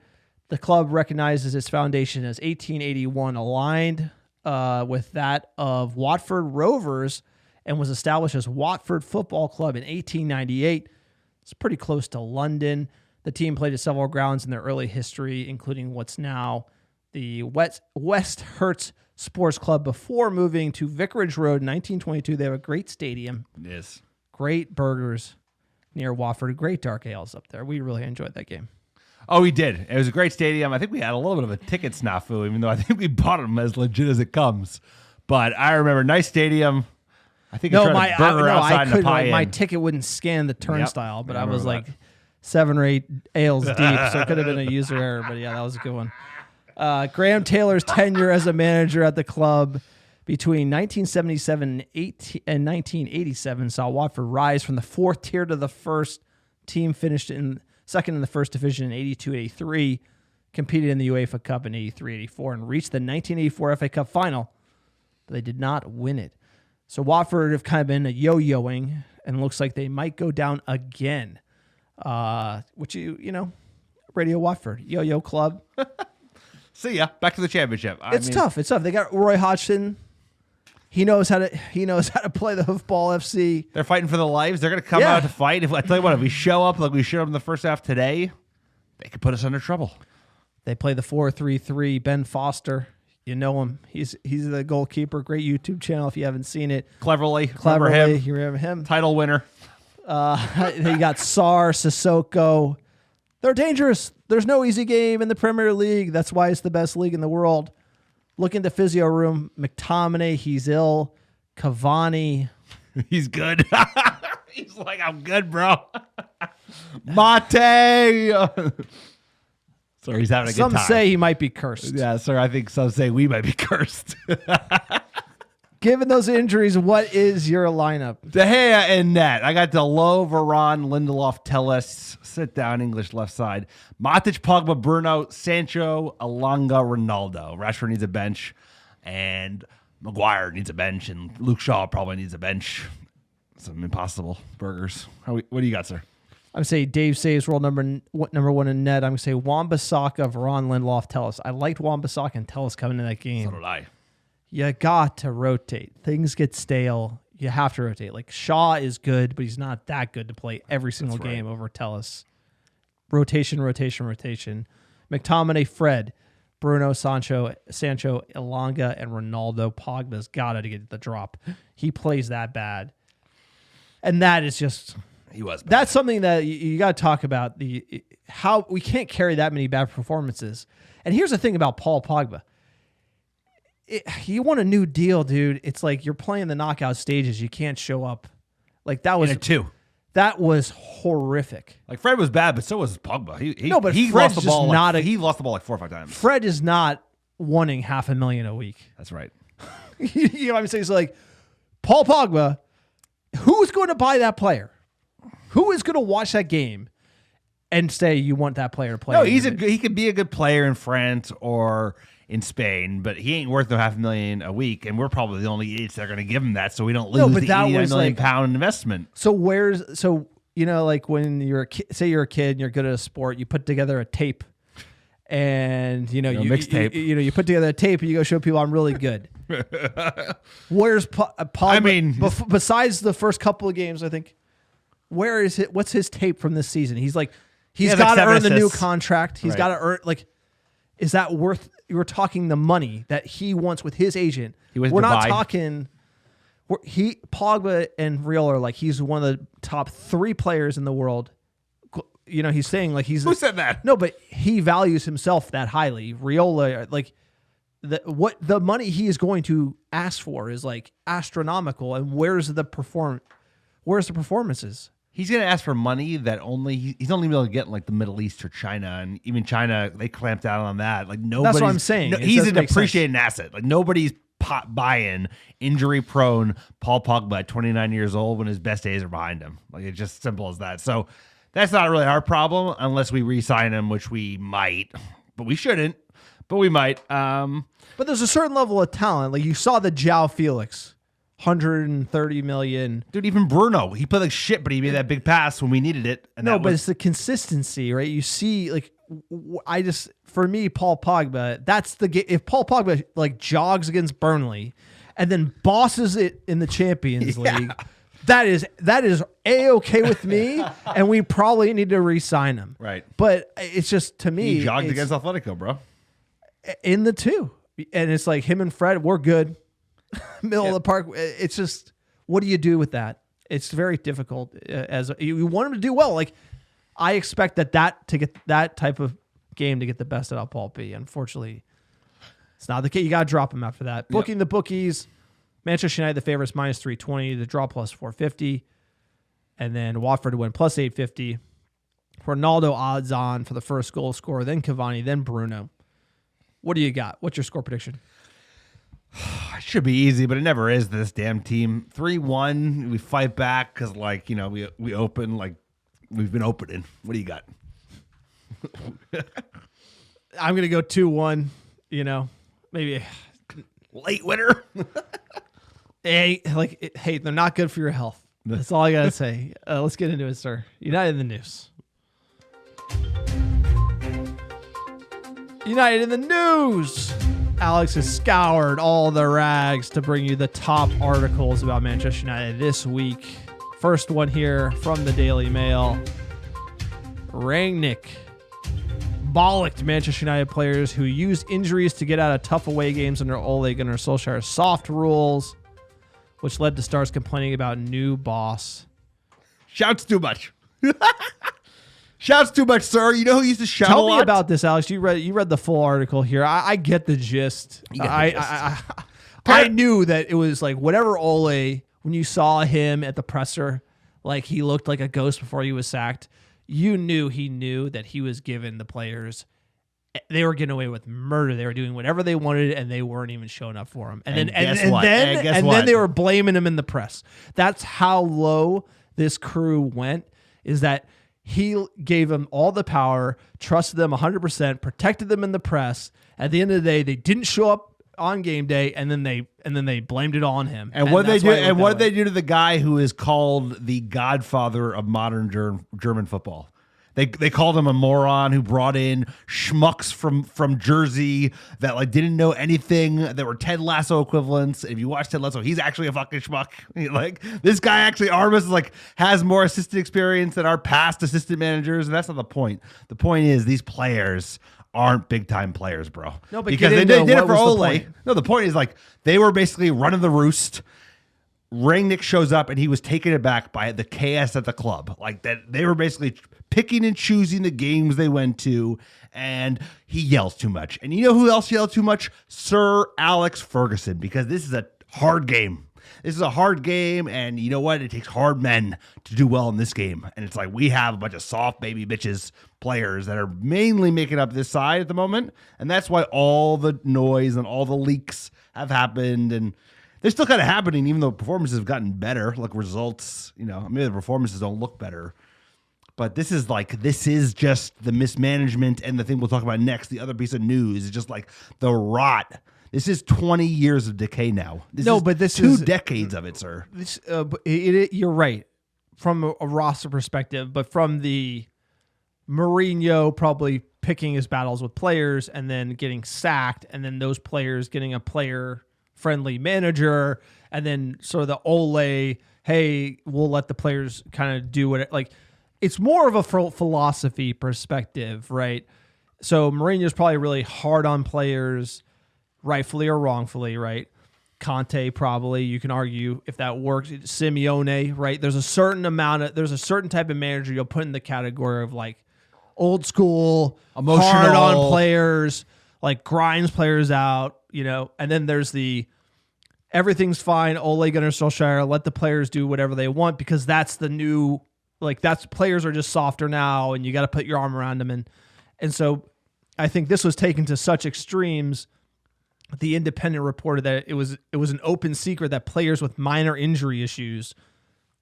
The club recognizes its foundation as 1881, aligned with that of Watford Rovers, and was established as Watford Football Club in 1898. It's pretty close to London. The team played at several grounds in their early history, including what's now the West Herts Sports Club before moving to Vicarage Road in 1922. They have a great stadium. Yes. Great burgers near Watford. Great dark ales up there. We really enjoyed that game. Oh, we did. It was a great stadium. I think we had a little bit of a ticket snafu, even though I think we bought them as legit as it comes. But I remember, nice stadium. I think my ticket wouldn't scan the turnstile, but I was like 7 or 8 ales deep, so it could have been a user error. But yeah, that was a good one. Graham Taylor's tenure as a manager at the club between 1977 and 1987 saw Watford rise from the 4th tier to the 1st. Team finished in second in the 1st division in 82-83, competed in the UEFA Cup in 83-84, and reached the 1984 FA Cup final, but they did not win it. So Watford have kind of been a yo-yoing, and looks like they might go down again. Which Radio Watford, yo-yo club. See ya. Back to the championship. It's tough. They got Roy Hodgson. He knows how to play the hoofball FC. They're fighting for their lives. They're going to come out to fight. If I tell you what, if we show up like we showed up in the first half today, they could put us under trouble. They play the 4-3-3. Ben Foster, you know him. He's the goalkeeper. Great YouTube channel if you haven't seen it. Cleverly. Remember him. You remember him? Title winner. They got Sarr, Sissoko, They're dangerous. There's no easy game in the Premier League. That's why it's the best league in the world. Look in the physio room. McTominay, he's ill. Cavani. He's good. He's like, I'm good, bro. Mate. Sorry, he's having a good time. Some say he might be cursed. Yeah, sir, I think some say we might be cursed. Given those injuries, what is your lineup? De Gea and net. I got Delo, Varane, Lindelof, Telles. Sit down, English left side. Matic, Pogba, Bruno, Sancho, Elanga, Ronaldo. Rashford needs a bench. And Maguire needs a bench. And Luke Shaw probably needs a bench. Some impossible burgers. What do you got, sir? I'm going to say Dave saves role number one in net. I'm going to say Wan-Bissaka, Varane, Lindelof, Telles. I liked Wan-Bissaka and Telles coming in that game. So did I. You got to rotate. Things get stale. You have to rotate. Like Shaw is good, but he's not that good to play every single game over Telles. Rotation. McTominay, Fred, Bruno, Sancho, Elanga, and Ronaldo. Pogba's got to get the drop. He plays that bad. And that is just... He was bad. That's something that you got to talk about. How we can't carry that many bad performances. And here's the thing about Paul Pogba. You want a new deal, dude. It's like you're playing the knockout stages. You can't show up. Like that was in a 2. That was horrific. Like Fred was bad, but so was Pogba. He Fred's lost the ball. just He lost the ball like 4 or 5 times. Fred is not wanting $500,000 a week. That's right. You know what I'm saying? It's like Paul Pogba. Who's going to buy that player? Who is going to watch that game and say you want that player to play? No, he could be a good player in France or in Spain, but he ain't worth no $500,000 a week, and we're probably the only idiots that are going to give him that, so we don't lose the £89 million investment. So like when you're a say you're a kid and you're good at a sport, you put together a tape, and mixtape. You put together a tape and you go show people I'm really good. Where's Pogba? I mean, besides the first couple of games, I think. Where is it? What's his tape from this season? He's got to earn the new contract. He's got to earn is that worth? You're talking the money that he wants with his agent. We're not talking. Pogba and Real are like he's one of the top 3 players in the world. You know, he's saying like he's. Who said that? No, but he values himself that highly. Riola, like the money he is going to ask for is like astronomical. And where's the performances? He's going to ask for money that he's only able to get in like the Middle East or China, and even China they clamped down on that. Like nobody. That's what I'm saying. He's an appreciated asset. Like nobody's buying injury prone Paul Pogba at 29 years old when his best days are behind him. Like it's just simple as that. So that's not really our problem unless we re-sign him, which we might, but we shouldn't. But we might. But there's a certain level of talent. Like you saw the João Felix. 130 million. Dude, even Bruno, he played like shit, but he made that big pass when we needed it. And but it's the consistency, right? You see, like, for me, Paul Pogba, that's the game. If Paul Pogba like jogs against Burnley and then bosses it in the Champions League, that is A-okay with me, and we probably need to re-sign him. Right. But it's just, to me, he jogged against Atletico, bro. In the 2. And it's like him and Fred, we're good. Middle of the park. It's just, what do you do with that? It's very difficult. As you want him to do well. Like I expect that to get that type of game to get the best out of Paul P. Unfortunately, it's not the case. You got to drop him after that. Booking the bookies. Manchester United the favorites -320. The draw +450, and then Watford to win +850. Ronaldo odds on for the first goal scorer. Then Cavani. Then Bruno. What do you got? What's your score prediction? It should be easy, but it never is. This damn team 3-1. We fight back because, like, we open like we've been opening. What do you got? I'm gonna go 2-1. Maybe late winner. Hey, they're not good for your health. That's all I gotta say. Let's get into it, sir. United in the news. United in the news. Alex has scoured all the rags to bring you the top articles about Manchester United this week. First one here from the Daily Mail. Rangnick bollocked Manchester United players who used injuries to get out of tough away games under Ole Gunnar Solskjaer's soft rules, which led to stars complaining about new boss. Shouts too much. Shouts too much, sir. You know who used to shout a Tell lot? me about this, Alex. You read the full article here. I get the gist. I knew that it was like whatever Ole, when you saw him at the presser, like he looked like a ghost before he was sacked. You knew he knew that he was giving the players. They were getting away with murder. They were doing whatever they wanted, and they weren't even showing up for him. And then they were blaming him in the press. That's how low this crew went. Is that he gave them all the power, trusted them 100%, protected them in the press. At the end of the day, they didn't show up on game day, and then they blamed it all on him. And what they do? And what did they do to the guy who is called the godfather of modern German football? They called him a moron who brought in schmucks from Jersey that like didn't know anything, that were Ted Lasso equivalents. If you watch Ted Lasso, he's actually a fucking schmuck. Like this guy actually, Armas is like has more assistant experience than our past assistant managers, and that's not the point. The point is these players aren't big time players, bro. No, but because they did it for Ole. No, the point is like they were basically running the roost. Rangnick shows up and he was taken aback by the chaos at the club. Like that, they were basically picking and choosing the games they went to, and he yells too much. And you know who else yelled too much? Sir Alex Ferguson, because this is a hard game. This is a hard game, and you know what? It takes hard men to do well in this game. And it's like we have a bunch of soft baby bitches players that are mainly making up this side at the moment, and that's why all the noise and all the leaks have happened, and they're still kind of happening, even though performances have gotten better. Like results, maybe the performances don't look better. But this is just the mismanagement, and the thing we'll talk about next, the other piece of news, is just like the rot. This is 20 years of decay now. This is 2 decades of it, sir. You're right from a roster perspective, but from the Mourinho probably picking his battles with players and then getting sacked, and then those players getting a player-friendly manager, and then sort of the Ole, hey, we'll let the players kind of do what like. It's more of a philosophy perspective, right? So Mourinho's probably really hard on players, rightfully or wrongfully, right? Conte probably, you can argue if that works. Simeone, right? There's a certain type of manager you'll put in the category of like old school, emotional, hard on players, like grinds players out, and then there's the everything's fine, Ole Gunnar Solskjaer, let the players do whatever they want because that's the new. Like players are just softer now, and you got to put your arm around them, and so I think this was taken to such extremes. The Independent reported that it was an open secret that players with minor injury issues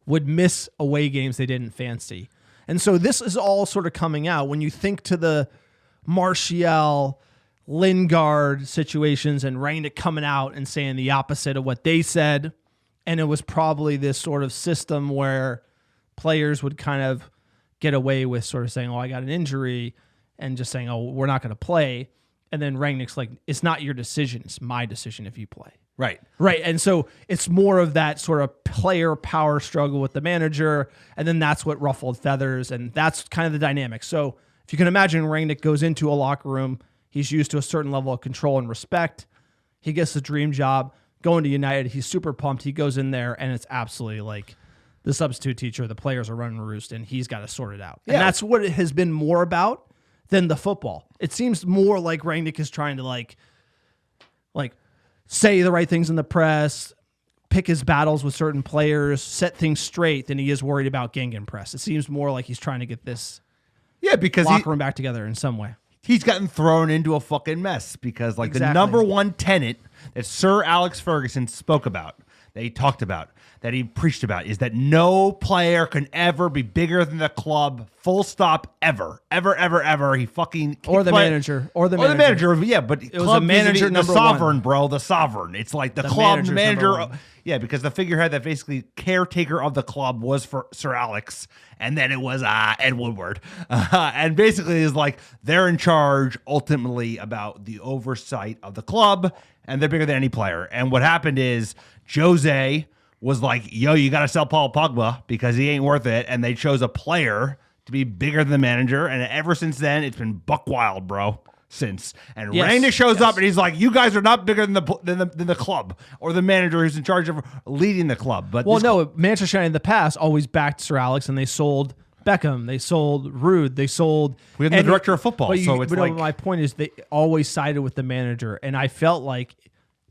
would miss away games they didn't fancy, and so this is all sort of coming out when you think to the Martial, Lingard situations, and Rangnick coming out and saying the opposite of what they said, and it was probably this sort of system where players would kind of get away with sort of saying, oh, I got an injury, and just saying, oh, we're not going to play. And then Rangnick's like, it's not your decision. It's my decision if you play. Right. Right. And so it's more of that sort of player power struggle with the manager. And then that's what ruffled feathers. And that's kind of the dynamic. So if you can imagine Rangnick goes into a locker room, he's used to a certain level of control and respect. He gets the dream job going to United. He's super pumped. He goes in there and it's absolutely like, the substitute teacher, the players are running roost, and he's got to sort it out. And that's what it has been more about than the football. It seems more like Rangnick is trying to like say the right things in the press, pick his battles with certain players, set things straight than he is worried about gegenpress. It seems more like he's trying to get this because locker room back together in some way. He's gotten thrown into a fucking mess because the number one tenet that Sir Alex Ferguson spoke about, that he talked about, that he preached about, is that no player can ever be bigger than the club, full stop, ever. He fucking... Or the manager. Yeah, but it was a manager the sovereign, bro, the sovereign. It's like the club manager. Yeah, because the figurehead that basically caretaker of the club was for Sir Alex, and then it was Ed Woodward. And basically is like they're in charge ultimately about the oversight of the club, and they're bigger than any player. And what happened is Jose was like, yo, you got to sell Paul Pogba because he ain't worth it. And they chose a player to be bigger than the manager. And ever since then, it's been buck wild, bro. Since. And Rangnick shows up and he's like, you guys are not bigger than the club or the manager who's in charge of leading the club. But Manchester United in the past always backed Sir Alex, and they sold Beckham. They sold Rude. They sold. We had the director of football, so it's like my point is they always sided with the manager, and I felt like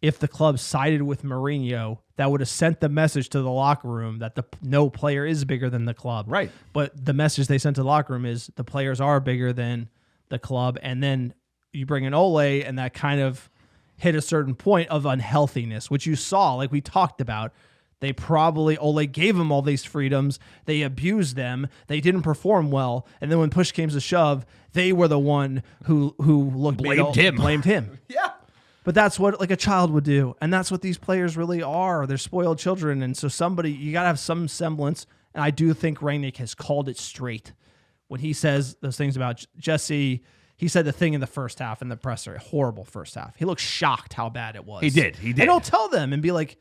if the club sided with Mourinho, that would have sent the message to the locker room that no player is bigger than the club. Right. But the message they sent to the locker room is the players are bigger than the club, and then you bring in Ole, and that kind of hit a certain point of unhealthiness, which you saw, like we talked about. Ole gave them all these freedoms. They abused them. They didn't perform well. And then when push came to shove, they were the one who blamed him. Yeah. But that's what like a child would do. And that's what these players really are. They're spoiled children. And so you got to have some semblance. And I do think Rangnick has called it straight. When he says those things about Jesse, he said the thing in the first half in the presser, a horrible first half. He looked shocked how bad it was. He did. And he'll tell them and be like,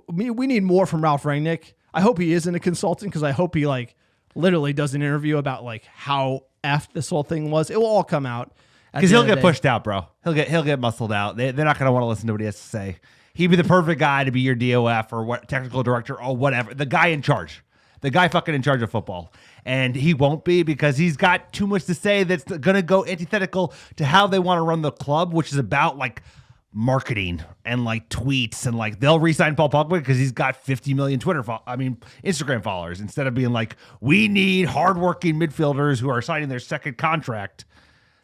we need more from Ralph Rangnick. I hope he isn't a consultant because I hope he like literally does an interview about like how effed this whole thing was. It will all come out because he'll get pushed out, bro. He'll get muscled out. They're not going to want to listen to what he has to say. He'd be the perfect guy to be your DOF or what technical director or whatever. The guy in charge, the guy fucking in charge of football, and he won't be because he's got too much to say that's going to go antithetical to how they want to run the club, which is about like marketing and like tweets and like they'll re-sign Paul Pogba because he's got 50 million Instagram followers instead of being like, we need hardworking midfielders who are signing their second contract.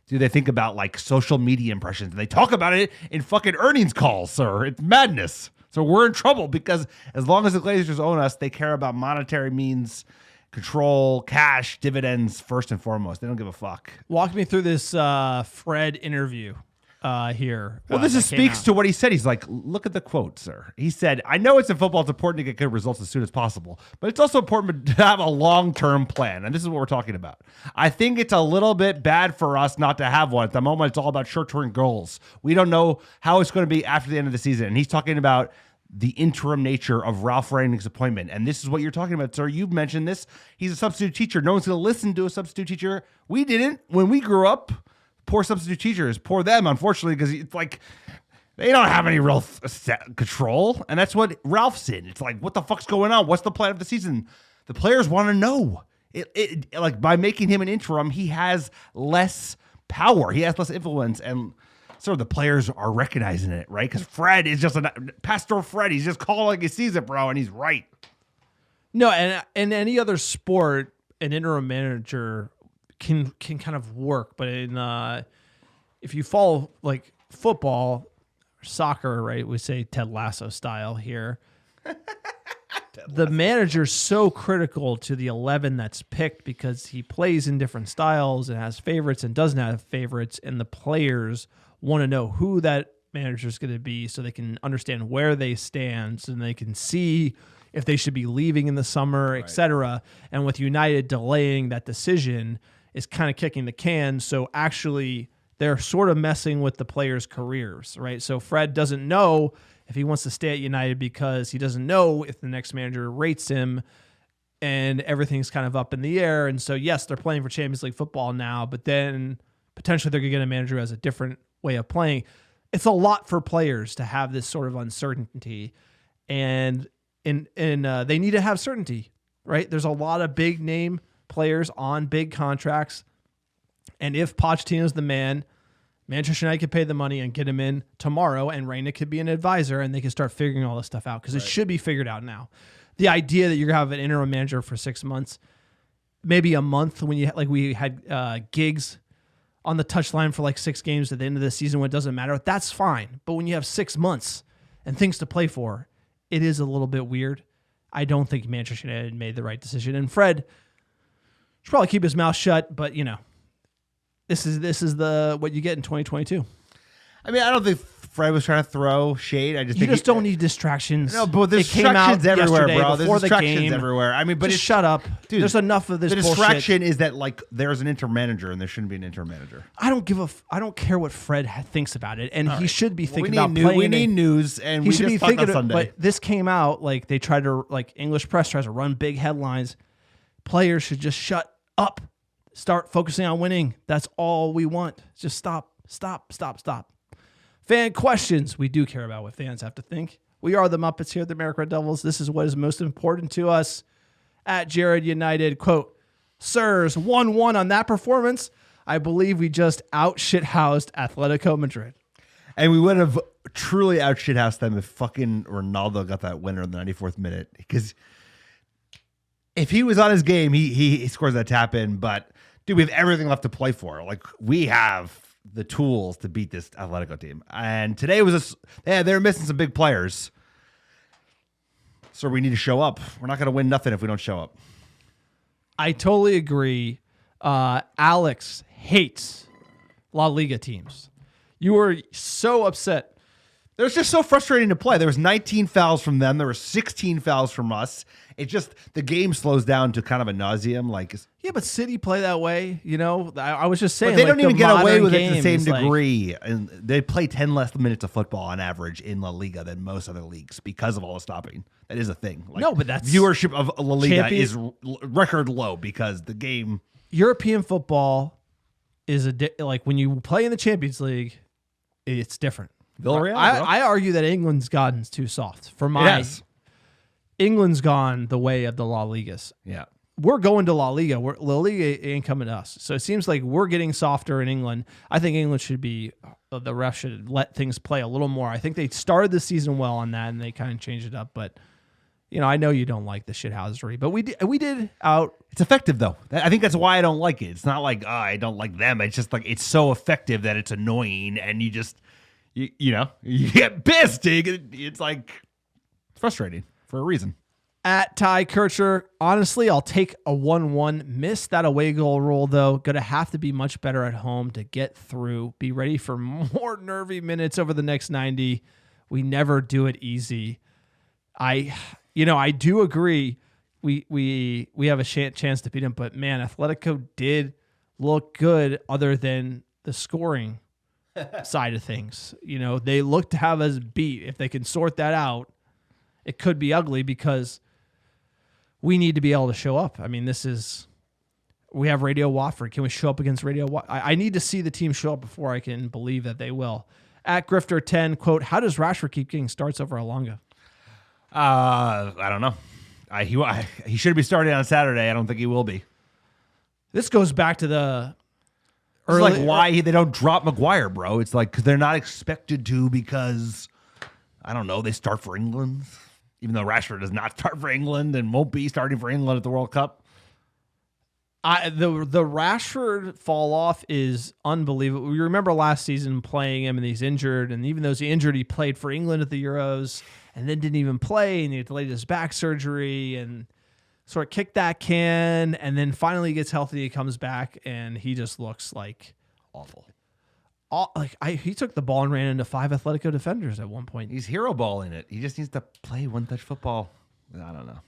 Do they think about like social media impressions? They talk about it in fucking earnings calls, sir. It's madness. So we're in trouble because as long as the Glazers own us, they care about monetary means, control, cash, dividends first and foremost. They don't give a fuck. Walk me through this Fred interview. Here. Well, this speaks to what he said. He's like, look at the quote, sir. He said, I know it's in football, it's important to get good results as soon as possible, but it's also important to have a long-term plan. And this is what we're talking about. I think it's a little bit bad for us not to have one. At the moment, it's all about short-term goals. We don't know how it's going to be after the end of the season. And he's talking about the interim nature of Ralph Rangnick's appointment. And this is what you're talking about, sir. You've mentioned this. He's a substitute teacher. No one's going to listen to a substitute teacher. We didn't when we grew up. Poor substitute teachers, poor them, unfortunately, because it's like they don't have any real control. And that's what Ralph's in. It's like, what the fuck's going on? What's the plan of the season? The players want to know. Like by making him an interim, he has less power. He has less influence. And so the players are recognizing it, right? Because Fred is just Pastor Fred. He's just calling like he sees it, bro. And he's right. No, and in any other sport, an interim manager can kind of work, but in if you follow like football, soccer, right? We say Ted Lasso style here. The manager's so critical to the 11 that's picked because he plays in different styles and has favorites and doesn't have favorites, and the players want to know who that manager is going to be so they can understand where they stand, so they can see if they should be leaving in the summer, etc. And with United delaying that decision is kind of kicking the can. So actually they're sort of messing with the players' careers, right? So Fred doesn't know if he wants to stay at United because he doesn't know if the next manager rates him, and everything's kind of up in the air. And so, yes, they're playing for Champions League football now, but then potentially they're going to get a manager who has a different way of playing. It's a lot for players to have this sort of uncertainty, and they need to have certainty, right? There's a lot of big name players on big contracts, and if Pochettino's the man, Manchester United could pay the money and get him in tomorrow, and Rangnick could be an advisor, and they can start figuring all this stuff out because it should be figured out now. The idea that you're gonna have an interim manager for 6 months, maybe a month, when you we had gigs on the touchline for like 6 games at the end of the season when it doesn't matter, that's fine. But when you have 6 months and things to play for, it is a little bit weird. I don't think Manchester United made the right decision, and Fred should probably keep his mouth shut, but this is what you get in 2022. I mean, I don't think Fred was trying to throw shade. I just think you just don't need distractions. No, but there's distractions everywhere, bro. There's distractions everywhere. I mean, but just shut up, dude. There's enough of this. The distraction is that like there's an interim manager and there shouldn't be an interim manager. I don't care what Fred thinks about it, and he should be thinking about playing. We need news, and we just talked on Sunday. But this came out like they tried to English press tries to run big headlines. Players should just shut up. Start focusing on winning. That's all we want. Just stop. Fan questions. We do care about what fans have to think. We are the Muppets here at the American Red Devils. This is what is most important to us. At Jared United, quote, "Sirs, 1-1 on that performance. I believe we just out-shithoused Atletico Madrid." And we would have truly out-shithoused them if fucking Ronaldo got that winner in the 94th minute. Because if he was on his game, he scores that tap in. But, dude, we have everything left to play for. Like, we have the tools to beat this Atletico team. And today was they're missing some big players. So we need to show up. We're not going to win nothing if we don't show up. I totally agree. Alex hates La Liga teams. You were so upset. It was just so frustrating to play. There was 19 fouls from them. There were 16 fouls from us. It just, the game slows down to kind of a nauseum. Like, Yeah, but City play that way. You know, I was just saying. but they like, don't even the get away modern with it to game the same is like- degree. And they play 10 less minutes of football on average in La Liga than most other leagues because of all the stopping. That is a thing. Like, No, but that's- viewership of La Liga is Champion- record low because the game. European football is like when you play in the Champions League, it's different. Villarreal, bro. I argue that England's gotten too soft. For my Yes. England's gone the way of the La Ligas. Yeah. We're going to La Liga. La Liga ain't coming to us. So it seems like we're getting softer in England. I think England should be, the ref should let things play a little more. I think they started the season well on that and they kind of changed it up. But, you know, I know you don't like the shithousery, but we did out. It's effective, though. I think that's why I don't like it. It's not like, I don't like them. It's just like, it's so effective that it's annoying and you just, you know, you get pissed. It's like, it's frustrating for a reason. At Ty Kircher, honestly, I'll take a 1-1. Miss that away goal rule, though. Going to have to be much better at home to get through. Be ready for more nervy minutes over the next 90. We never do it easy. I do agree. We have a chance to beat them, but man, Atletico did look good other than the scoring side of things. You know, they look to have us beat. If they can sort that out, it could be ugly because we need to be able to show up. I mean, we have Radio Watford. Can we show up against Radio Watford? I need to see the team show up before I can believe that they will. At Grifter10, quote, "How does Rashford keep getting starts over Alonga?" I don't know. He should be starting on Saturday. I don't think he will be. This goes back to the It's like why they don't drop Maguire, bro. It's like because they're not expected to because, I don't know, they start for England. Even though Rashford does not start for England and won't be starting for England at the World Cup. The Rashford fall off is unbelievable. We remember last season playing him and he's injured, and even though he's injured, he played for England at the Euros and then didn't even play, and he delayed his back surgery and sort of kicked that can, and then finally gets healthy, he comes back, and he just looks like Awful. He took the ball and ran into 5 Atletico defenders at one point. He's hero balling it. He just needs to play one-touch football. I don't know.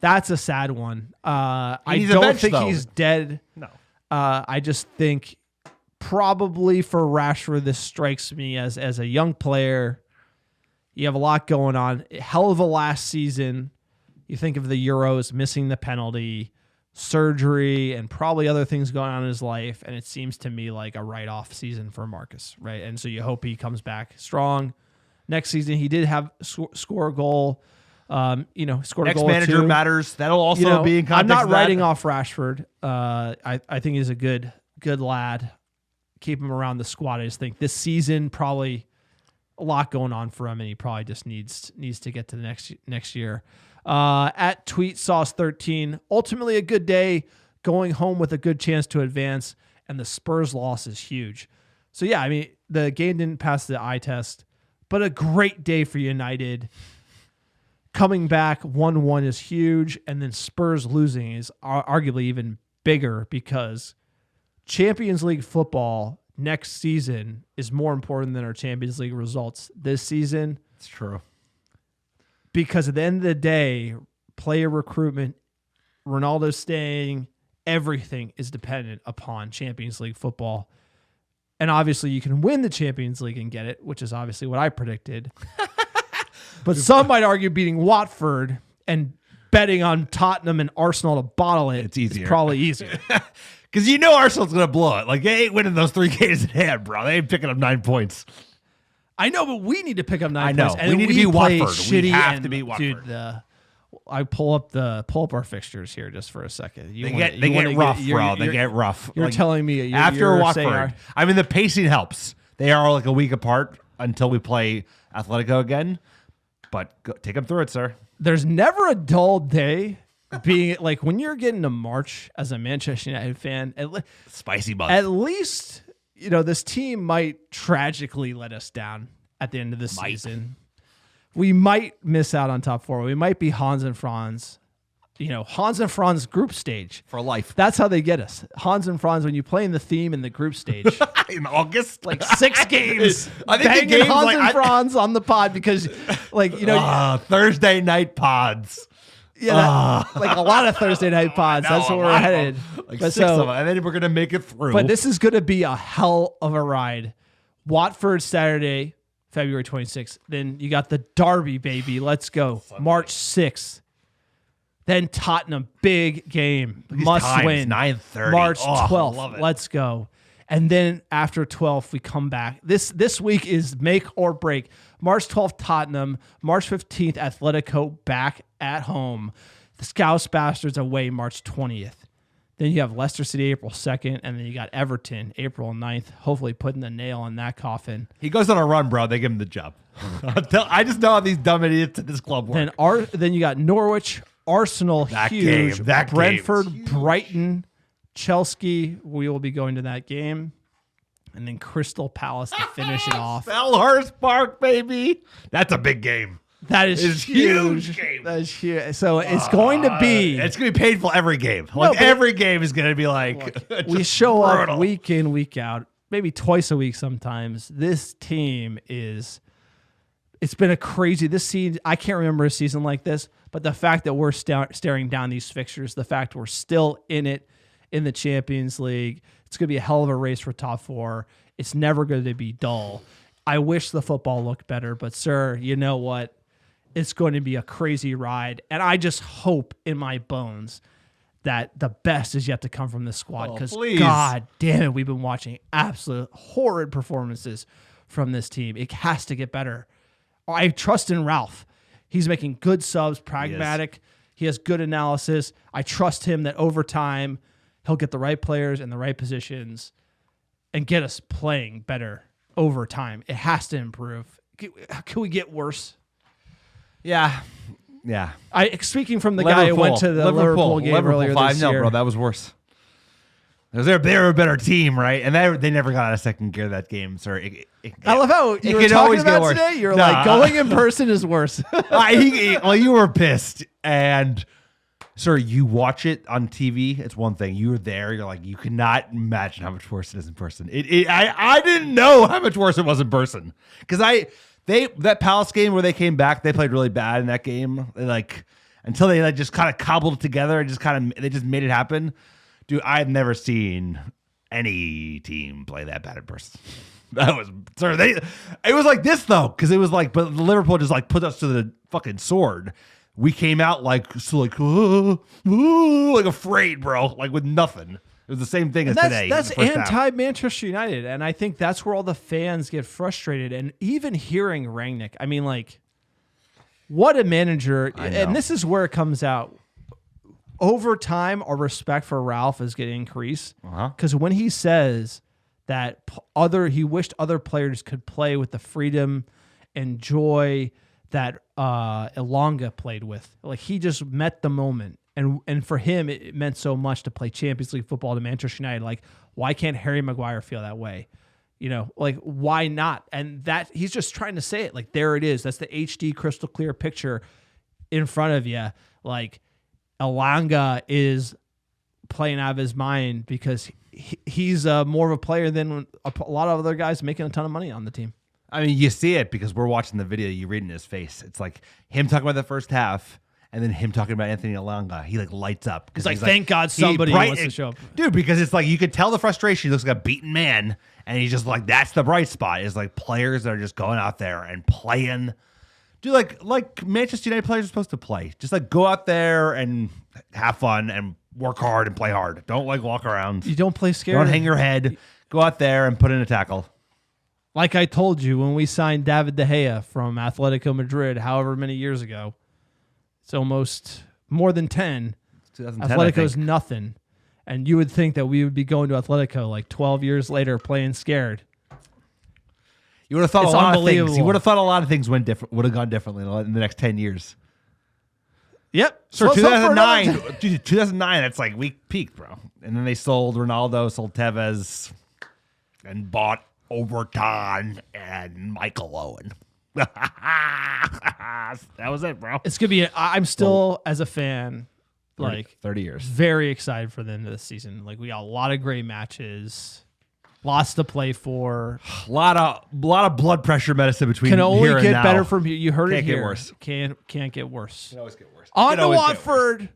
That's a sad one. I needs a don't bench, think though. he's dead. No. I just think probably for Rashford, this strikes me as a young player. You have a lot going on. Hell of a last season. You think of the Euros, missing the penalty, surgery, and probably other things going on in his life. And it seems to me like a write-off season for Marcus, right? And so you hope he comes back strong. Next season, he did have score a goal. Scored a goal. Next manager too. matters. That'll also be in context. I'm not of that. writing off Rashford. I think he's a good lad. Keep him around the squad. I just think this season probably a lot going on for him, and he probably just needs to get to the next year. At Tweet Sauce 13, ultimately a good day, going home with a good chance to advance, and the Spurs loss is huge. So yeah, I mean the game didn't pass the eye test, but a great day for United. Coming back 1-1 is huge, and then Spurs losing is arguably even bigger because Champions League football next season is more important than our Champions League results this season. It's true. Because at the end of the day, player recruitment, Ronaldo staying, everything is dependent upon Champions League football. And obviously you can win the Champions League and get it, which is obviously what I predicted. But some might argue beating Watford and betting on Tottenham and Arsenal to bottle it It's easier. is probably easier. Because you know Arsenal's going to blow it. Like, they ain't winning those 3 games in hand, bro. They ain't picking up 9 points. I know, but we need to pick up 9 I know. points. And We need to we beat play Watford. We shitty have and, to beat Watford. Dude, I pull up our fixtures here just for a second. They get rough, bro. They get rough. You're telling me after Watford. I mean, the pacing helps. They are like a week apart until we play Atletico again. But take them through it, sir. There's never a dull day. Being like when you're getting to March as a Manchester United fan, spicy month. At least this team might tragically let us down at the end of the season. We might miss out on top 4. We might be Hans and Franz. Hans and Franz group stage for life. That's how they get us. Hans and Franz, when you play in the theme in the group stage in August, like 6 games. I think banging the games Hans and Franz on the pod because, Thursday night pods. Yeah, like a lot of Thursday night pods. That's where we're headed. Like 6 of them, and then we're gonna make it through. But this is gonna be a hell of a ride. Watford Saturday, February 26th. Then you got the Derby, baby. Let's go. Sunday. March 6th. Then Tottenham, big game, must win. 9:30. March 12th. Let's go. And then after 12th, we come back. This week is make or break. March 12th, Tottenham. March 15th, Atletico back at home. The Scouse Bastards away March 20th. Then you have Leicester City April 2nd, and then you got Everton April 9th, hopefully putting the nail in that coffin. He goes on a run, bro. They give him the job. I just know how these dumb idiots at this club work. Then you got Norwich, Arsenal, huge. Brentford, Brighton, Chelsea, we will be going to that game. And then Crystal Palace to finish it off. Selhurst Park, baby. That's a big game. That is huge. Game. That is huge. So it's going to be... It's going to be painful every game. Every game is going to be like... we show up week in, week out, maybe twice a week sometimes. This team is... It's been a crazy... This season, I can't remember a season like this, but the fact that we're staring down these fixtures, the fact we're still in it, in the Champions League. It's going to be a hell of a race for top 4. It's never going to be dull. I wish the football looked better, but sir, you know what? It's going to be a crazy ride. And I just hope in my bones that the best is yet to come from this squad because God damn it, we've been watching absolute horrid performances from this team. It has to get better. I trust in Ralph. He's making good subs, pragmatic. He has good analysis. I trust him that over time, he'll get the right players in the right positions and get us playing better over time. It has to improve. Can we get worse? Yeah. Speaking from the guy who went to the Liverpool game earlier this year. 5-0, bro. That was worse. They were a better team, right? And they never got out of second gear that game, sir. I love how you were talking about today. You're like, going in person is worse. Well, you were pissed. And... Sir, you watch it on TV. It's one thing. You were there. You're like, you cannot imagine how much worse it is in person. I didn't know how much worse it was in person because that Palace game where they came back, they played really bad in that game. Until they just kind of cobbled it together and they just made it happen. Dude, I've never seen any team play that bad in person. It was like this though, because it was like, but Liverpool just like put us to the fucking sword. We came out like afraid, bro, like with nothing. It was the same thing as today. That's anti-Manchester United, and I think that's where all the fans get frustrated. And even hearing Rangnick, I mean, like, what a manager! And this is where it comes out. Over time, our respect for Ralph is going to increase because when he says that he wished other players could play with the freedom and joy that Elanga played with. Like, he just met the moment. And for him, it meant so much to play Champions League football to Manchester United. Like, why can't Harry Maguire feel that way? Like, why not? And that he's just trying to say it. Like, there it is. That's the HD crystal clear picture in front of you. Like, Elanga is playing out of his mind because he's more of a player than a lot of other guys making a ton of money on the team. I mean, you see it because we're watching the video. You read in his face. It's like him talking about the first half and then him talking about Anthony Elanga. He like lights up. He's like, thank God somebody wants to show up. Dude, because it's like you could tell the frustration. He looks like a beaten man. And he's just like, that's the bright spot. Is like players that are just going out there and playing. Dude, like Manchester United players are supposed to play. Just like go out there and have fun and work hard and play hard. Don't like walk around. You don't play scared. Don't hang your head. Go out there and put in a tackle. Like I told you when we signed David De Gea from Atletico Madrid however many years ago, It's almost more than 10. 2010, Atletico's nothing. And you would think that we would be going to Atletico like 12 years later playing scared. You would have thought It's a lot of things. unbelievable. You would have thought a lot of things would have gone differently in the next 10 years. Yep. So let's hope for another 2009, dude, 2009, that's like we peaked, bro. And then they sold Ronaldo, sold Tevez, and bought Overton and Michael Owen. That was it, bro. It's going to be, I'm still, as a fan, like 30 years. very excited for the end of the season. Like, we got a lot of great matches, lots to play for. A lot of blood pressure medicine between Can only here and get now. better from here. You heard Can't it get here. worse. Can't get worse. Can always get worse. On Can to always get worse. Watford.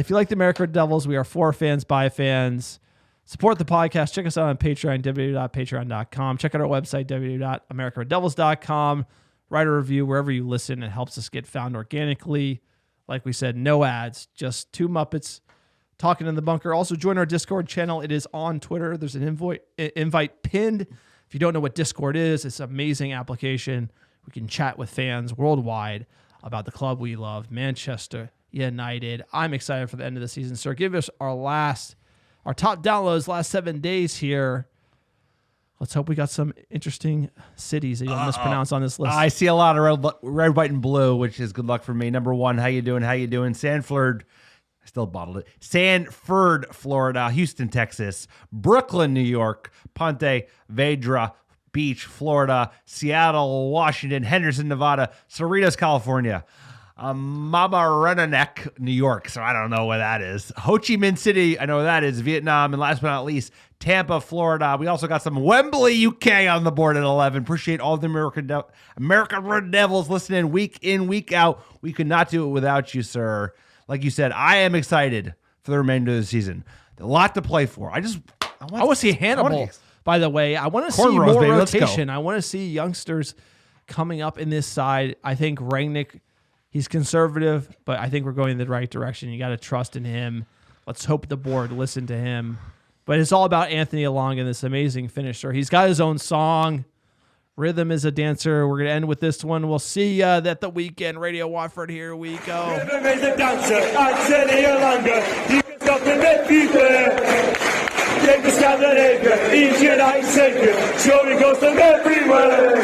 If you like the America Devils, we are for fans, by fans. Support the podcast. Check us out on Patreon, www.patreon.com. Check out our website, www.americadevils.com. Write a review wherever you listen. It helps us get found organically. Like we said, no ads, just two Muppets talking in the bunker. Also, join our Discord channel. It is on Twitter. There's an invite pinned. If you don't know what Discord is, it's an amazing application. We can chat with fans worldwide about the club we love, Manchester United. I'm excited for the end of the season, sir. Give us our top downloads last 7 days here. Let's hope we got some interesting cities that you don't mispronounce on this list. I see a lot of red, white, and blue, which is good luck for me. Number one, how you doing? Sanford, I still bottled it. Sanford, Florida. Houston, Texas. Brooklyn, New York. Ponte Vedra Beach, Florida. Seattle, Washington. Henderson, Nevada. Cerritos, California. Mamaroneck, New York. So I don't know where that is. Ho Chi Minh City, I know where that is. Vietnam, and last but not least, Tampa, Florida. We also got some Wembley, UK on the board at 11. Appreciate all the American Red Devils listening week in, week out. We could not do it without you, sir. Like you said, I am excited for the remainder of the season. A lot to play for. I want to see Hannibal, by the way. I want to see Cornrows, more baby. Let's go. rotation. I want to see youngsters coming up in this side. I think Rangnick, he's conservative, but I think we're going in the right direction. You got to trust in him. Let's hope the board listen to him. But it's all about Anthony Along and this amazing finisher. He's got his own song. Rhythm is a dancer. We're going to end with this one. We'll see you at the weekend. Radio Watford, here we go. Rhythm is a dancer. Anthony Along. You can stop and make people. Take the Scandinavia. Each United Savior. Surely goes from everywhere.